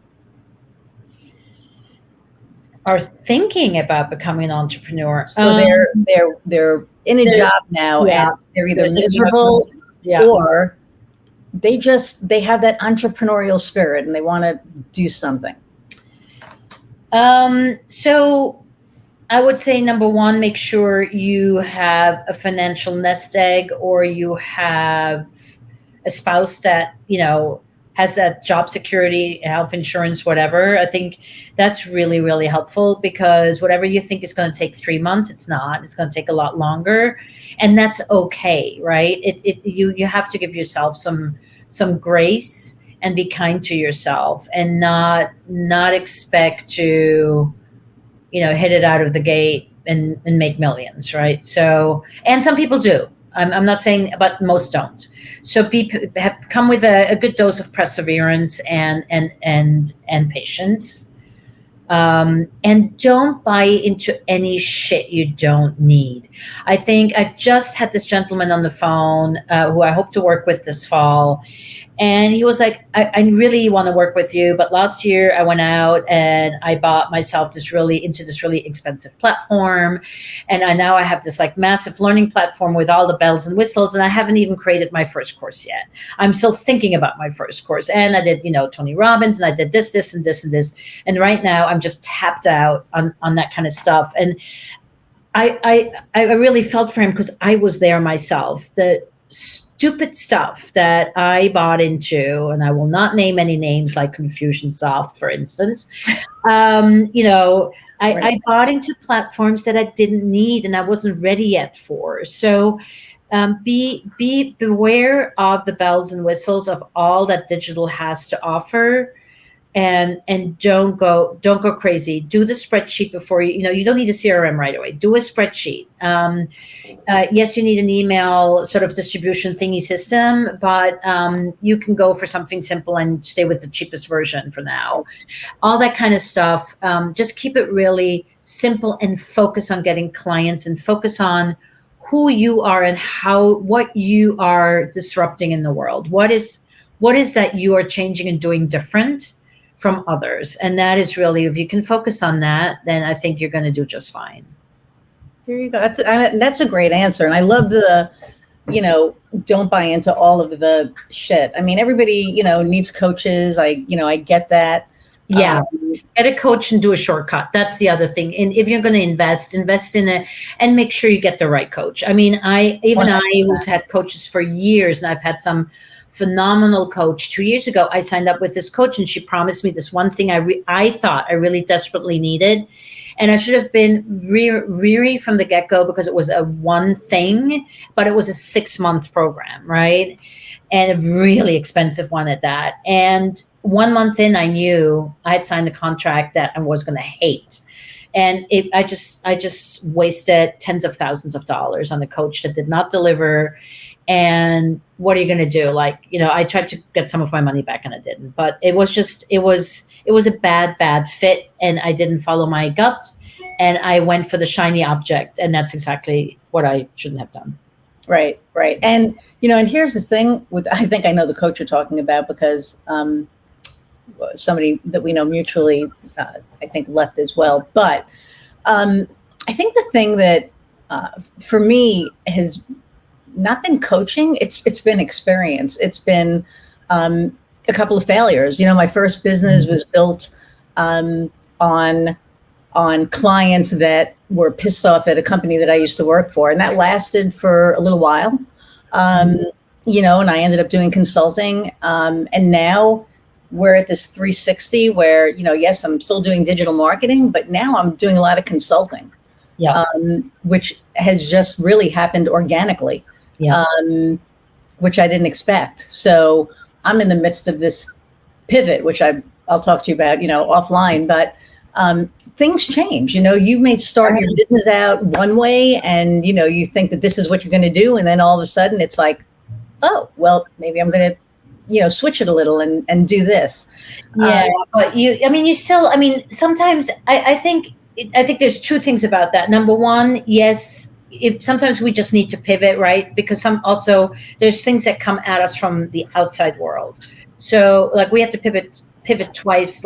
Are thinking about becoming an entrepreneur. So they're in a job now, and they're either miserable or they have that entrepreneurial spirit and they want to do something. So I would say, number one, make sure you have a financial nest egg, or you have a spouse that, has that job security, health insurance, whatever. I think that's really, really helpful, because whatever you think is going to take 3 months, it's not. It's going to take a lot longer, and that's okay, right? You have to give yourself some grace and be kind to yourself, and not expect to, hit it out of the gate and make millions, right? So, and some people do. I'm not saying, but most don't. So people have come with a good dose of perseverance and patience. And don't buy into any shit you don't need. I think I just had this gentleman on the phone who I hope to work with this fall. And he was like, I really want to work with you. But last year I went out and I bought myself this really expensive platform. And now I have this like massive learning platform with all the bells and whistles. And I haven't even created my first course yet. I'm still thinking about my first course. And I did, Tony Robbins, and I did this, and this, and this. And right now I'm just tapped out on that kind of stuff. And I really felt for him, because I was there myself. The stupid stuff that I bought into, and I will not name any names, like Confusionsoft, for instance. I bought into platforms that I didn't need and I wasn't ready yet for. So beware of the bells and whistles of all that digital has to offer. and don't go crazy. Do the spreadsheet before you don't need a CRM right away. Do a spreadsheet. Yes, you need an email sort of distribution thingy system, but you can go for something simple and stay with the cheapest version for now. All that kind of stuff. Just keep it really simple and focus on getting clients and focus on who you are and what you are disrupting in the world. What is that you are changing and doing different from others? And that is really, if you can focus on that, then I think you're going to do just fine. There you go. That's a great answer. And I love don't buy into all of the shit. I mean, everybody, needs coaches. I get that. Yeah. Get a coach and do a shortcut. That's the other thing. And if you're going to invest in it and make sure you get the right coach. I mean, I who's had coaches for years, and I've had some phenomenal coach. 2 years ago, I signed up with this coach and she promised me this one thing I thought I really desperately needed. And I should have been weary from the get-go because it was a one thing, but it was a 6-month program, right? And a really expensive one at that. And 1 month in, I knew I had signed a contract that I was going to hate. And I just wasted tens of thousands of dollars on a coach that did not deliver. And what are you going to do? I tried to get some of my money back and I didn't, but it was a bad fit, and I didn't follow my gut, and I went for the shiny object, and that's exactly what I shouldn't have done. Right. And, and here's the thing I think I know the coach you're talking about, because somebody that we know mutually, I think left as well. But I think the thing that for me has not been coaching, it's been experience. It's been a couple of failures. My first business was built on clients that were pissed off at a company that I used to work for, and that lasted for a little while. And I ended up doing consulting, and now we're at this 360 where, yes, I'm still doing digital marketing, but now I'm doing a lot of consulting, which has just really happened organically, which I didn't expect. So I'm in the midst of this pivot, which I'll talk to you about, offline, but things change. You may start your business out one way and, you think that this is what you're going to do. And then all of a sudden it's like, oh, well, maybe I'm going to, switch it a little and do this. Yeah. But sometimes I think there's two things about that. Number one, yes, if sometimes we just need to pivot, right? Because there's things that come at us from the outside world. So we have to pivot twice,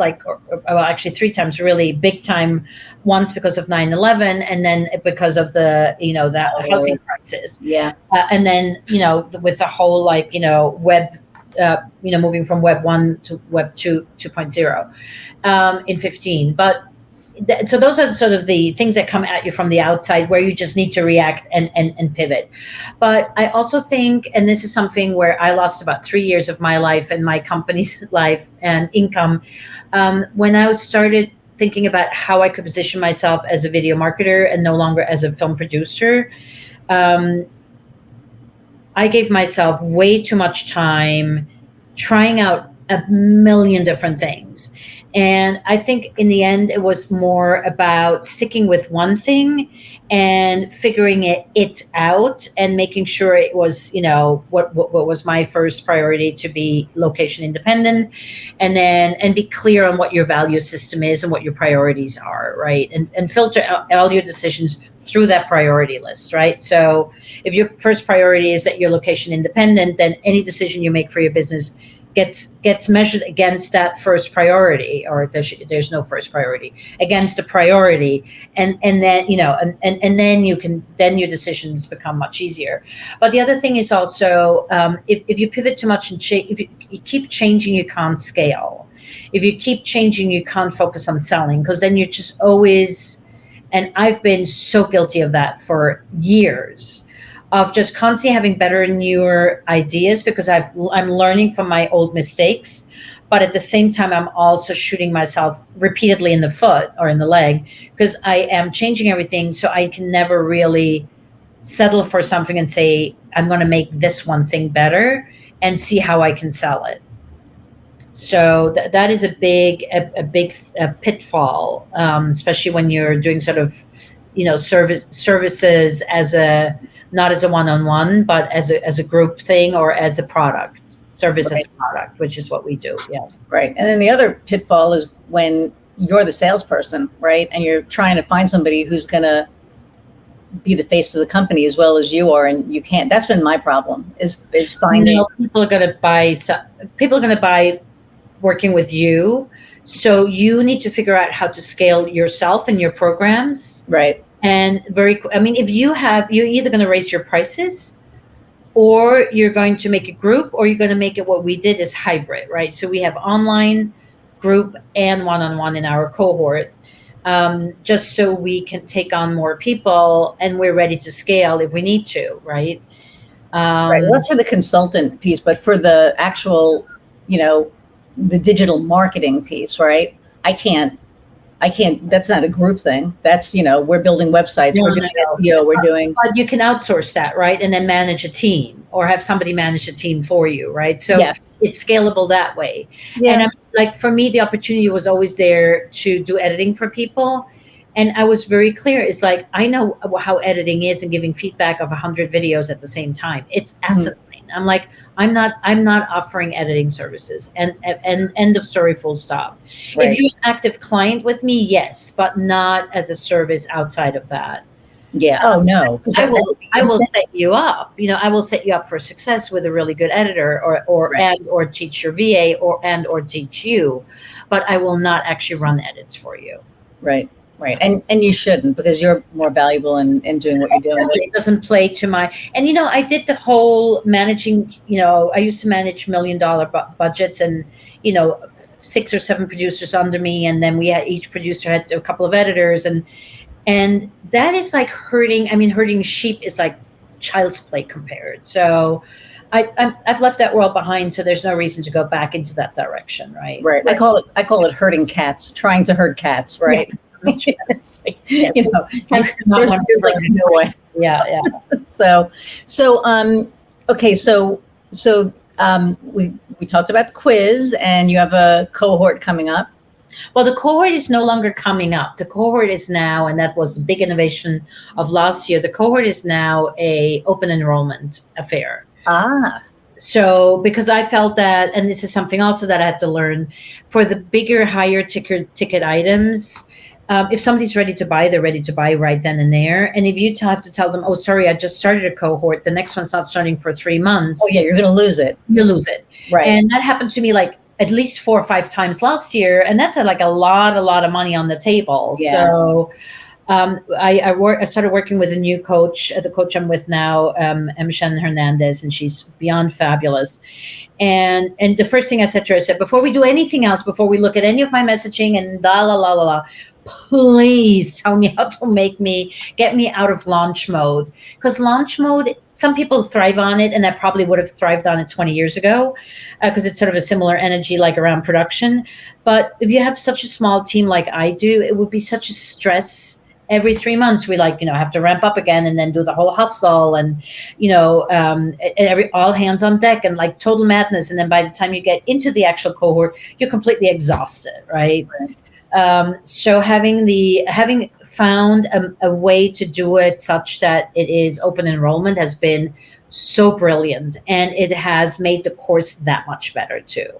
actually 3 times, really big time. Once because of 9/11, and then because of the that housing crisis. Yeah. And then with the whole web, moving from Web 1 to Web 2.0 in 15. But so those are sort of the things that come at you from the outside where you just need to react and pivot. But I also think, and this is something where I lost about 3 years of my life and my company's life and income, when I started thinking about how I could position myself as a video marketer and no longer as a film producer. I gave myself way too much time trying out a million different things. And I think in the end, it was more about sticking with one thing and figuring it out and making sure it was, what was my first priority, to be location independent, and be clear on what your value system is and what your priorities are, right? And filter out all your decisions through that priority list, right? So if your first priority is that you're location independent, then any decision you make for your business gets measured against that first priority, or there's no first priority, against a priority, and then then your decisions become much easier. But the other thing is also, if you pivot too much and if you keep changing, you can't scale. If you keep changing, you can't focus on selling, because then you're just always, and I've been so guilty of that for years, of just constantly having better and newer ideas, because I'm learning from my old mistakes, but at the same time I'm also shooting myself repeatedly in the foot or in the leg, because I am changing everything, so I can never really settle for something and say I'm going to make this one thing better and see how I can sell it. So that is a big pitfall, especially when you're doing sort of, services as a not as a one-on-one, but as a group thing or as a product service as Right. a product, which is what we do. Yeah. Right. And then the other pitfall is when you're the salesperson, right? And you're trying to find somebody who's going to be the face of the company as well as you are, and you can't. That's been my problem is finding. People are going to buy. People are going to buy working with you. So you need to figure out how to scale yourself and your programs. Right. And if you're either going to raise your prices, or you're going to make a group, or you're going to make it what we did is hybrid, right? So we have online, group, and one-on-one in our cohort, just so we can take on more people and we're ready to scale if we need to, right? Right. Well, that's for the consultant piece, but for the actual, the digital marketing piece, right? I can't, that's not a group thing. That's, we're building websites, we're doing SEO, we're doing. But you can outsource that, right? And then manage a team or have somebody manage a team for you, right? So Yes. It's scalable that way. Yeah. And for me, the opportunity was always there to do editing for people. And I was very clear. It's like, I know how editing is and giving feedback of 100 videos at the same time. It's asinine. I'm like, I'm not offering editing services, and end of story, full stop. Right. If you're an active client with me, yes, but not as a service outside of that. Yeah. Oh no. I will set you up. I will set you up for success with a really good editor, or Right. or teach your VA, or teach you, but I will not actually run edits for you. Right. Right. And you shouldn't, because you're more valuable in doing what you're doing. It doesn't play to my, and I did the whole managing, I used to manage $1 million budgets, and 6 or 7 producers under me, and then each producer had a couple of editors, and that is like herding sheep is like child's play compared. So I've left that world behind, so there's no reason to go back into that direction, right? Right. I call it herding cats, trying to herd cats, right? Yeah. It's like, there's like no way. Yeah. So okay. So we talked about the quiz, and you have a cohort coming up. Well, the cohort is no longer coming up. The cohort is now, and that was a big innovation of last year. The cohort is now a open enrollment affair. So because I felt that, and this is something also that I had to learn, for the bigger, higher ticket items, if somebody's ready to buy, they're ready to buy right then and there. And if you have to tell them, oh, sorry, I just started a cohort, the next one's not starting for 3 months. Oh yeah, you're going to lose it. You lose it. Right. And that happened to me like at least 4 or 5 times last year. And that's like a lot of money on the table. Yeah. So I started working with a new coach, the coach I'm with now, Emmy Hernandez, and she's beyond fabulous. And the first thing I said to her, I said, before we do anything else, before we look at any of my messaging and please tell me how to get me out of launch mode. Because launch mode, some people thrive on it, and I probably would have thrived on it 20 years ago, because it's sort of a similar energy like around production. But if you have such a small team like I do, it would be such a stress. Every 3 months, we have to ramp up again, and then do the whole hustle, and all hands on deck, and like total madness. And then by the time you get into the actual cohort, you're completely exhausted, right? So having found a way to do it such that it is open enrollment has been so brilliant, and it has made the course that much better too.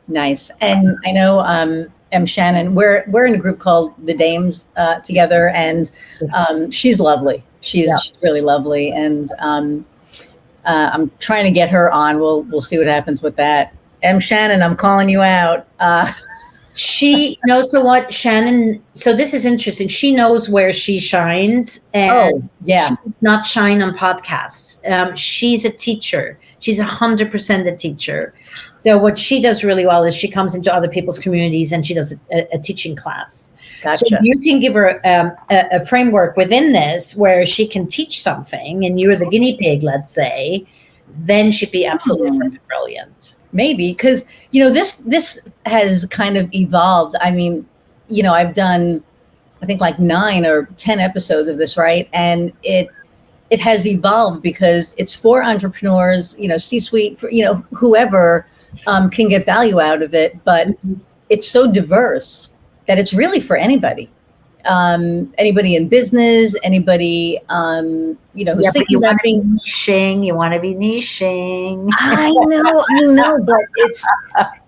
Nice. And I know Shannon, we're in a group called the Dames together, and she's lovely. She's really lovely, and I'm trying to get her on. We'll see what happens with that. Shannon, I'm calling you out. She knows. So what, Shannon? So this is interesting. She knows where she shines, and she does not shine on podcasts. She's a teacher. She's 100% a teacher. So what she does really well is she comes into other people's communities and she does a teaching class. Gotcha. So you can give her a framework within this where she can teach something, and you're the guinea pig, let's say, then she'd be absolutely brilliant. Maybe, because this has kind of evolved. I mean, I've done, I think, like 9 or 10 episodes of this, right? And it has evolved because it's for entrepreneurs, C-suite, for whoever, can get value out of it, but it's so diverse that it's really for anybody. Anybody in business, anybody, who's thinking about being niching. You want to be niching. I know, but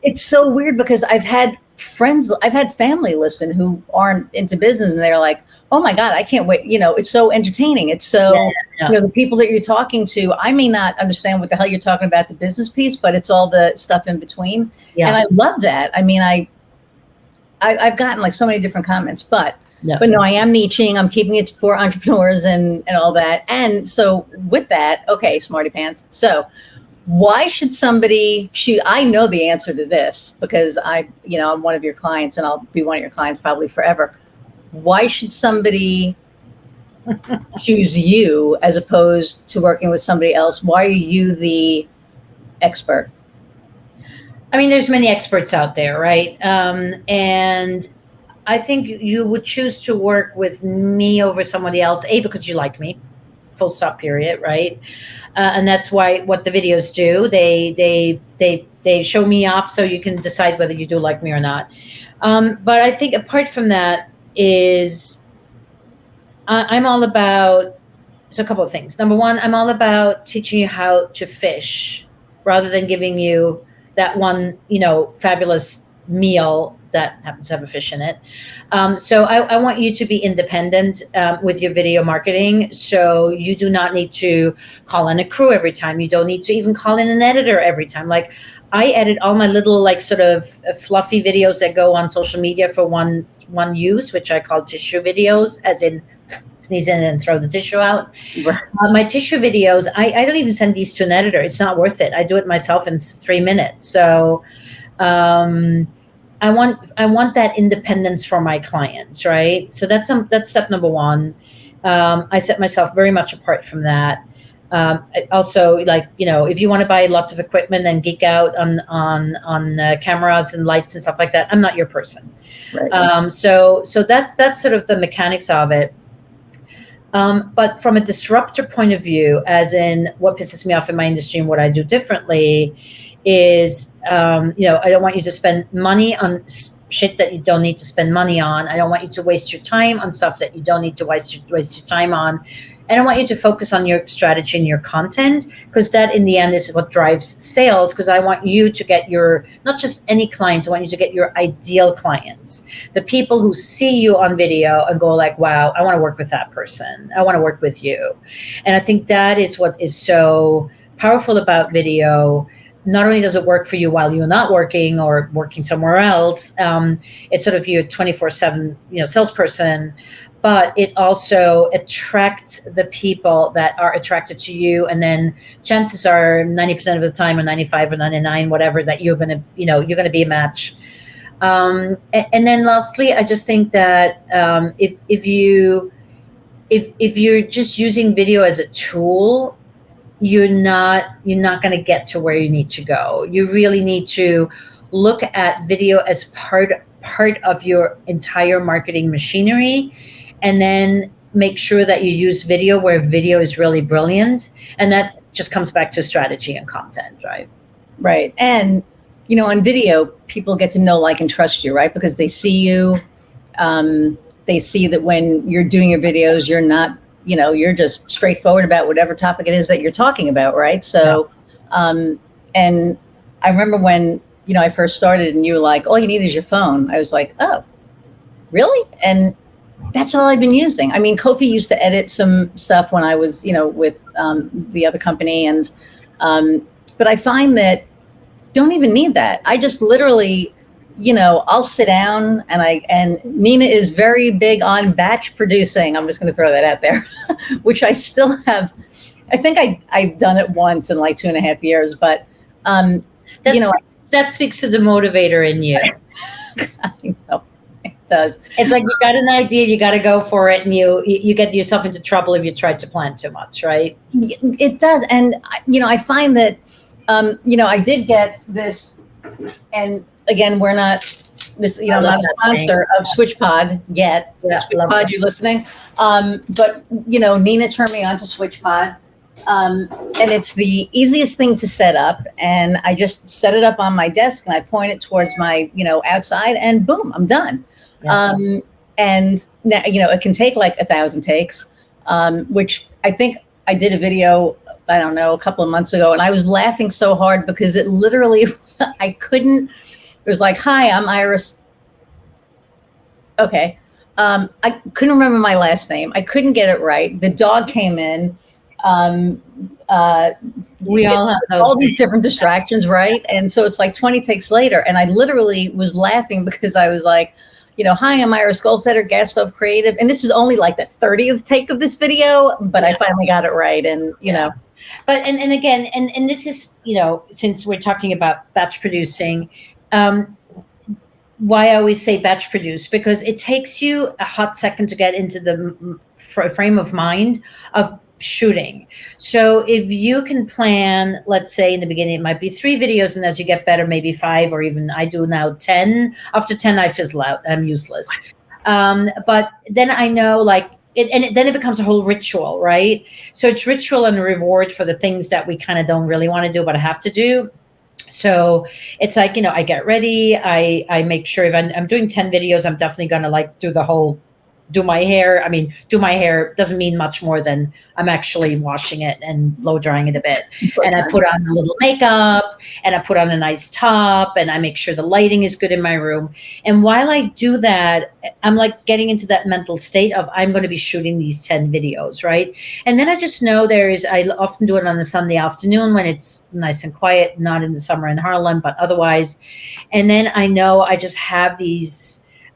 it's so weird because I've had family listen who aren't into business, and they're like, oh my God, I can't wait. It's so entertaining. It's so, the people that you're talking to, I may not understand what the hell you're talking about, the business piece, but it's all the stuff in between. Yeah. And I love that. I mean, I've gotten like so many different comments, but no, I am niching. I'm keeping it for entrepreneurs and all that. And so with that, okay, smarty pants. So why should somebody I know the answer to this because I'm one of your clients and I'll be one of your clients probably forever. Why should somebody choose you as opposed to working with somebody else? Why are you the expert? I mean, there's many experts out there, right? And I think you would choose to work with me over somebody else, because you like me, full stop, period, right? And that's what the videos do. They show me off so you can decide whether you do like me or not. But I think apart from that is I'm all about, so a couple of things. Number one, I'm all about teaching you how to fish rather than giving you that one, fabulous meal that happens to have a fish in it. So I want you to be independent with your video marketing. So you do not need to call in a crew every time. You don't need to even call in an editor every time. Like I edit all my little like sort of fluffy videos that go on social media for one use, which I call tissue videos, as in sneeze in and throw the tissue out. Right. My tissue videos, I don't even send these to an editor. It's not worth it. I do it myself in 3 minutes. So I want that independence for my clients, right? So that's step number one. I set myself very much apart from that. Also, like, if you want to buy lots of equipment and geek out on cameras and lights and stuff like that, I'm not your person. Right. So that's sort of the mechanics of it. But from a disruptor point of view, as in what pisses me off in my industry and what I do differently is, I don't want you to spend money on shit that you don't need to spend money on. I don't want you to waste your time on stuff that you don't need to waste your time on. And I want you to focus on your strategy and your content, because that in the end is what drives sales. Because I want you to get not just any clients, I want you to get your ideal clients, the people who see you on video and go like, wow, I want to work with that person. I want to work with you. And I think that is what is so powerful about video. Not only does it work for you while you're not working or working somewhere else, it's sort of your 24/7, salesperson, but it also attracts the people that are attracted to you. And then chances are 90% of the time, or 95 or 99, whatever, that you're going to be a match. And then lastly, I just think that if you're just using video as a tool, you're not going to get to where you need to go. You really need to look at video as part of your entire marketing machinery, and then make sure that you use video where video is really brilliant. And that just comes back to strategy and content, right? Right. And, on video, people get to know, like, and trust you, right? Because they see you. They see that when you're doing your videos, you're not, you're just straightforward about whatever topic it is that you're talking about, right? So, and I remember when, I first started and you were like, all you need is your phone. I was like, oh, really? And that's all I've been using. I mean, Kofi used to edit some stuff when I was, with the other company. And, but I find that don't even need that. I just literally, I'll sit down and Nina is very big on batch producing. I'm just going to throw that out there, which I still have. I think I've done it once in like 2.5 years, but, that speaks to the motivator in you. I know. Does. It's like you got an idea, you got to go for it, and you get yourself into trouble if you try to plan too much, right? It does. And I find that I did get this, and again, we're not this, I'm not a sponsor of SwitchPod yet. SwitchPod, you listening? But Nina turned me on to SwitchPod, And it's the easiest thing to set up. And I just set it up on my desk and I point it towards my, outside, and boom, I'm done. Yeah. And now, it can take like 1,000 takes, which I think I did a video, I don't know, a couple of months ago, and I was laughing so hard because it literally, I couldn't, it was like, hi, I'm Iris. Okay. I couldn't remember my last name. I couldn't get it right. The dog came in. We all have those all these different distractions, right? And so it's like 20 takes later, and I literally was laughing because I was like, hi, I'm Iris Goldfeder, gas stove creative, and this is only like the 30th take of this video, but I finally got it right, and know. But and again, and this is since we're talking about batch producing, why I always say batch produce, because it takes you a hot second to get into the frame of mind of shooting. So if you can plan, let's say in the beginning, it might be 3 videos. And as you get better, maybe 5, or even I do now 10. After 10, I fizzle out. I'm useless. But then I know then it becomes a whole ritual, right? So it's ritual and reward for the things that we kind of don't really want to do, but I have to do. So it's like, I get ready. I make sure if I'm doing 10 videos, I'm definitely going to do my hair. I mean, do my hair doesn't mean much more than I'm actually washing it and blow drying it a bit. And I put on a little makeup, and I put on a nice top, and I make sure the lighting is good in my room. And while I do that, I'm like getting into that mental state of I'm going to be shooting these 10 videos, right? And then I just know I often do it on a Sunday afternoon when it's nice and quiet, not in the summer in Harlem, but otherwise. And then I know I just have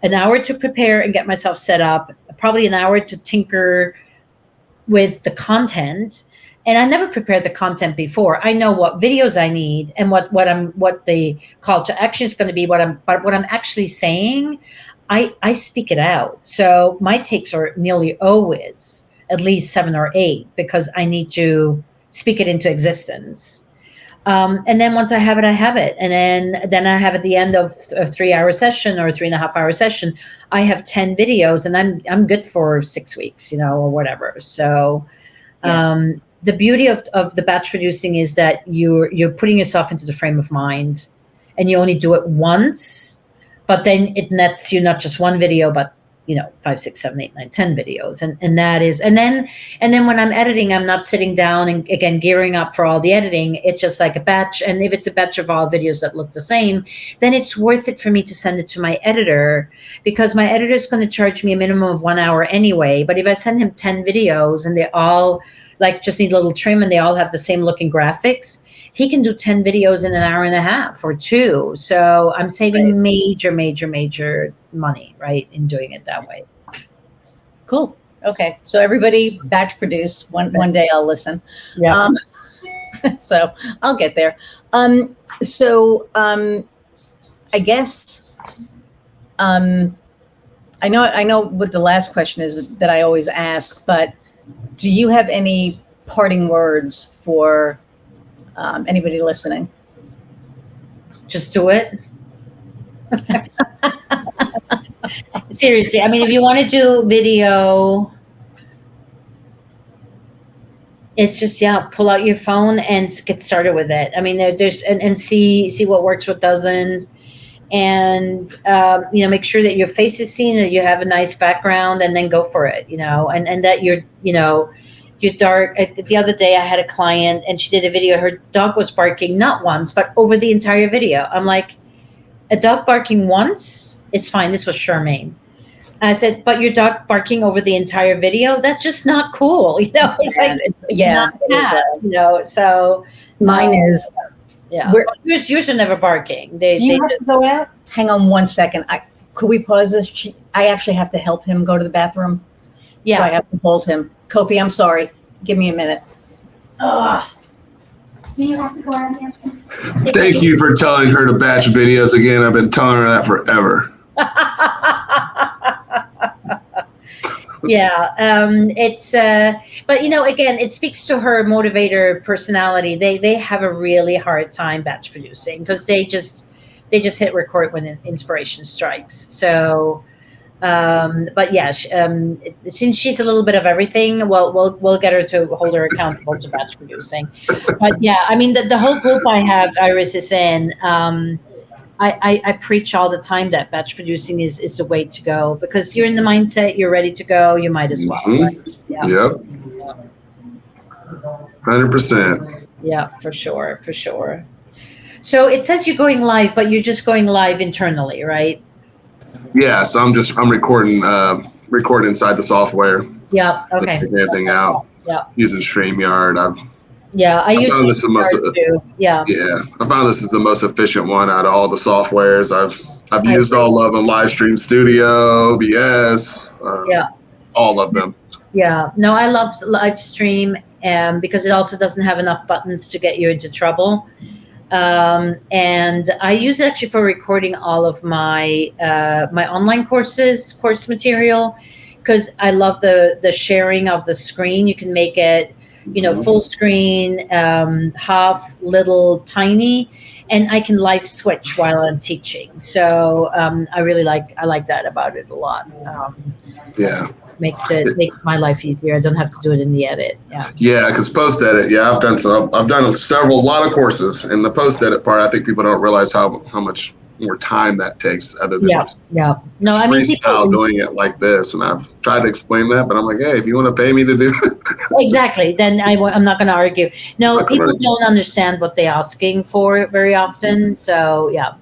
an hour to prepare and get myself set up, probably an hour to tinker with the content. And I never prepared the content before. I know what videos I need and what the call to action is going to be, but what I'm actually saying, I speak it out. So my takes are nearly always at least 7 or 8, because I need to speak it into existence. And then once I have it, I have it. And then I have at the end of a 3-hour session or a 3.5-hour session, I have 10 videos, and I'm good for 6 weeks, or whatever. So the beauty of the batch producing is that you're putting yourself into the frame of mind, and you only do it once, but then it nets you not just one video, but 5, 6, 7, 8, 9, 10 videos. And that is, and then when I'm editing, I'm not sitting down and again, gearing up for all the editing. It's just like a batch. And if it's a batch of all videos that look the same, then it's worth it for me to send it to my editor, because my editor is going to charge me a minimum of 1 hour anyway. But if I send him 10 videos and they all just need a little trim and they all have the same looking graphics, he can do 10 videos in an hour and a half or 2. So I'm saving major money, right, in doing it that way. Cool. Okay. So everybody batch produce. One day I'll listen. Yeah. So I'll get there. I guess I know what the last question is that I always ask, but do you have any parting words for anybody listening? Just do it. Seriously, I mean, if you want to do video, it's just pull out your phone and get started with it. I mean, there's and see what works, what doesn't, and make sure that your face is seen, that you have a nice background, and then go for it. And that you're dark. The other day I had a client and she did a video. Her dog was barking not once, but over the entire video. I'm like, a dog barking once is fine. This was Charmaine. I said, but your dog barking over the entire video, that's just not cool. It's so mine is. Yeah. Yours are never barking. Do you have to go out? Hang on 1 second. Could we pause this? I actually have to help him go to the bathroom. Yeah. So I have to hold him. Kofi, I'm sorry. Give me a minute. Do you have to go out again? Thank you for telling her to batch videos again. I've been telling her that forever. Yeah. It's, but again, it speaks to her motivator personality. They have a really hard time batch producing because they just hit record when inspiration strikes. So, But yeah, since she's a little bit of everything, we'll get her to hold her accountable to batch producing. But yeah, I mean, the whole group I have Iris is in. I preach all the time that batch producing is the way to go, because you're in the mindset, you're ready to go, you might as well. Mm-hmm. Right? Yeah. Yep. 100%. Yeah, for sure, for sure. So it says you're going live, but you're just going live internally, right? Yeah, so I'm recording inside the software. Yeah. Okay. Figuring everything out. Yeah. Using StreamYard. I use found this the most. too. Yeah. Yeah, I found this is the most efficient one out of all the softwares. I've used all of them. Live Stream Studio, OBS. All of them. Yeah. No, I love live stream, because it also doesn't have enough buttons to get you into trouble. And I use it actually for recording all of my my online course material, because I love the sharing of the screen. You can make it, full screen, half, little, tiny, and I can live switch while I'm teaching. So I like that about it a lot. Yeah. Makes my life easier. I don't have to do it in the edit. Yeah. Yeah, because post edit. Yeah, I've done a lot of courses, and the post edit part, I think people don't realize how much more time that takes, other than just No, I mean, freestyle doing it like this. And I've tried to explain that, but I'm like, hey, if you want to pay me to do it. Exactly, then I'm not going to argue. No, people don't understand what they're asking for very often. So yeah.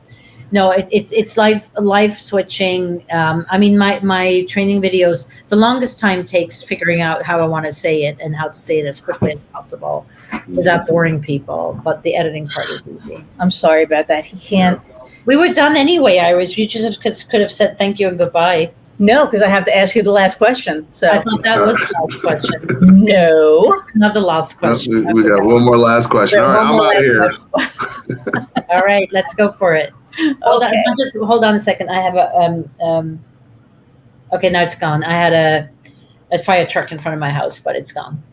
No, it's live switching. I mean, my training videos, the longest time takes figuring out how I want to say it and how to say it as quickly as possible without boring people. But the editing part is easy. I'm sorry about that. He can't. We were done anyway, Iris. You just could have said thank you and goodbye. No, because I have to ask you the last question. So I thought that was the last question. No, not the last question. We got one more last question. All right, I'm out here. All right, let's go for it. Okay. Hold on a second. I have a okay, now it's gone. I had a fire truck in front of my house, but it's gone.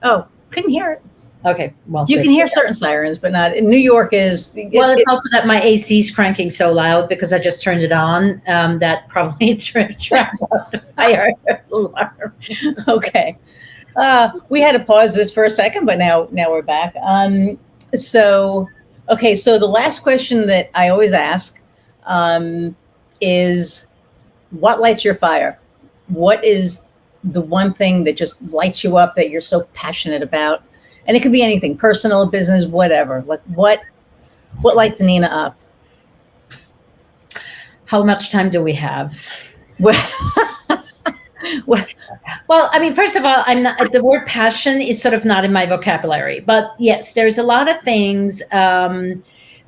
Oh, couldn't hear it. Okay, well, you can hear certain sirens, but not in New York. It's also that my AC is cranking so loud because I just turned it on. That probably trapped out the fire alarm. Okay, we had to pause this for a second, but now we're back. Okay, so the last question that I always ask is, what lights your fire? What is the one thing that just lights you up that you're so passionate about? And it could be anything, personal, business, whatever. Like what lights Nina up? How much time do we have? Well, I mean, first of all, the word passion is sort of not in my vocabulary, but yes, there's a lot of things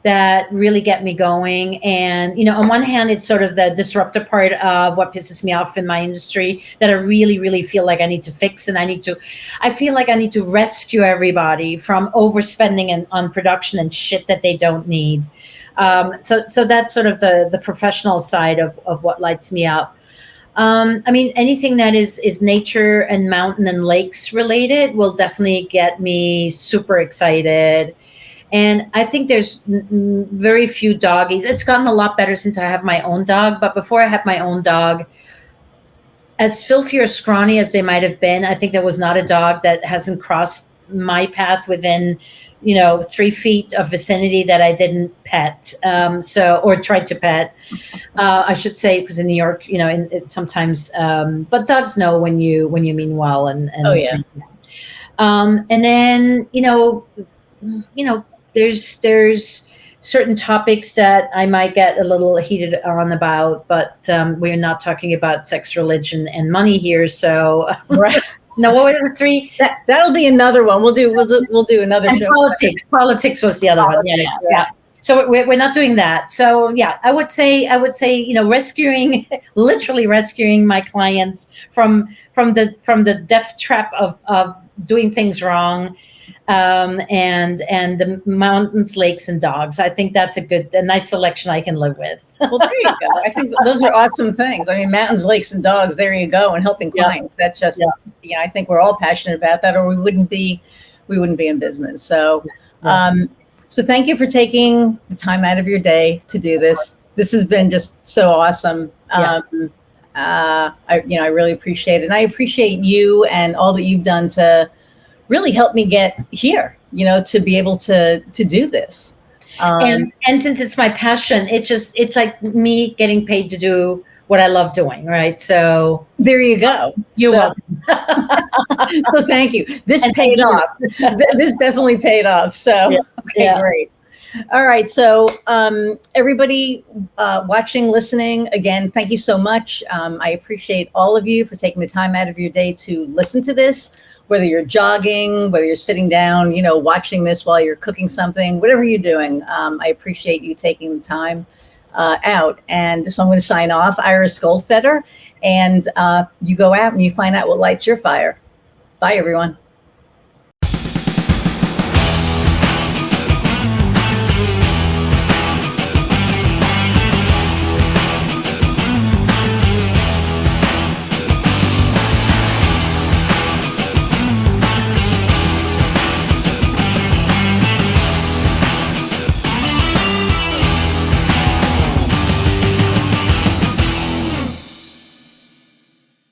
that really get me going. And, on one hand, it's sort of the disruptor part of what pisses me off in my industry that I really, really feel like I need to fix. And I feel like I need to rescue everybody from overspending on production and shit that they don't need. So that's sort of the professional side of what lights me up. I mean, anything that is nature and mountain and lakes related will definitely get me super excited. And I think there's very few doggies. It's gotten a lot better since I have my own dog. But before I had my own dog, as filthy or scrawny as they might have been, I think there was not a dog that hasn't crossed my path within 3 feet of vicinity that I didn't pet, or tried to pet, I should say, because in New York, sometimes, but dogs know when you mean well, and oh yeah, and then there's certain topics that I might get a little heated on about, but we're not talking about sex, religion, and money here, so right. No, what were the three? That'll be another one. We'll do another and show. Politics was the other one. Yeah. So we're not doing that. So yeah, I would say literally rescuing my clients from the death trap of doing things wrong, and the mountains, lakes, and dogs. I think that's a nice selection I can live with. Well, there you go. I think those are awesome things. I mean, mountains, lakes, and dogs. There you go. And helping clients. That's just I think we're all passionate about that, or we wouldn't be in business. So, so thank you for taking the time out of your day to do this. This has been just so awesome. I really appreciate it. And I appreciate you and all that you've done to really help me get here, to be able to do this. And since it's my passion, it's like me getting paid to do what I love doing, right? So there you go. You're welcome. So thank you. This paid off. This definitely paid off. So great. All right. So everybody watching, listening, again, thank you so much. I appreciate all of you for taking the time out of your day to listen to this, whether you're jogging, whether you're sitting down, watching this while you're cooking something, whatever you're doing. I appreciate you taking the time out. And so I'm going to sign off, Iris Goldfeder, and you go out and you find out what lights your fire. Bye, everyone.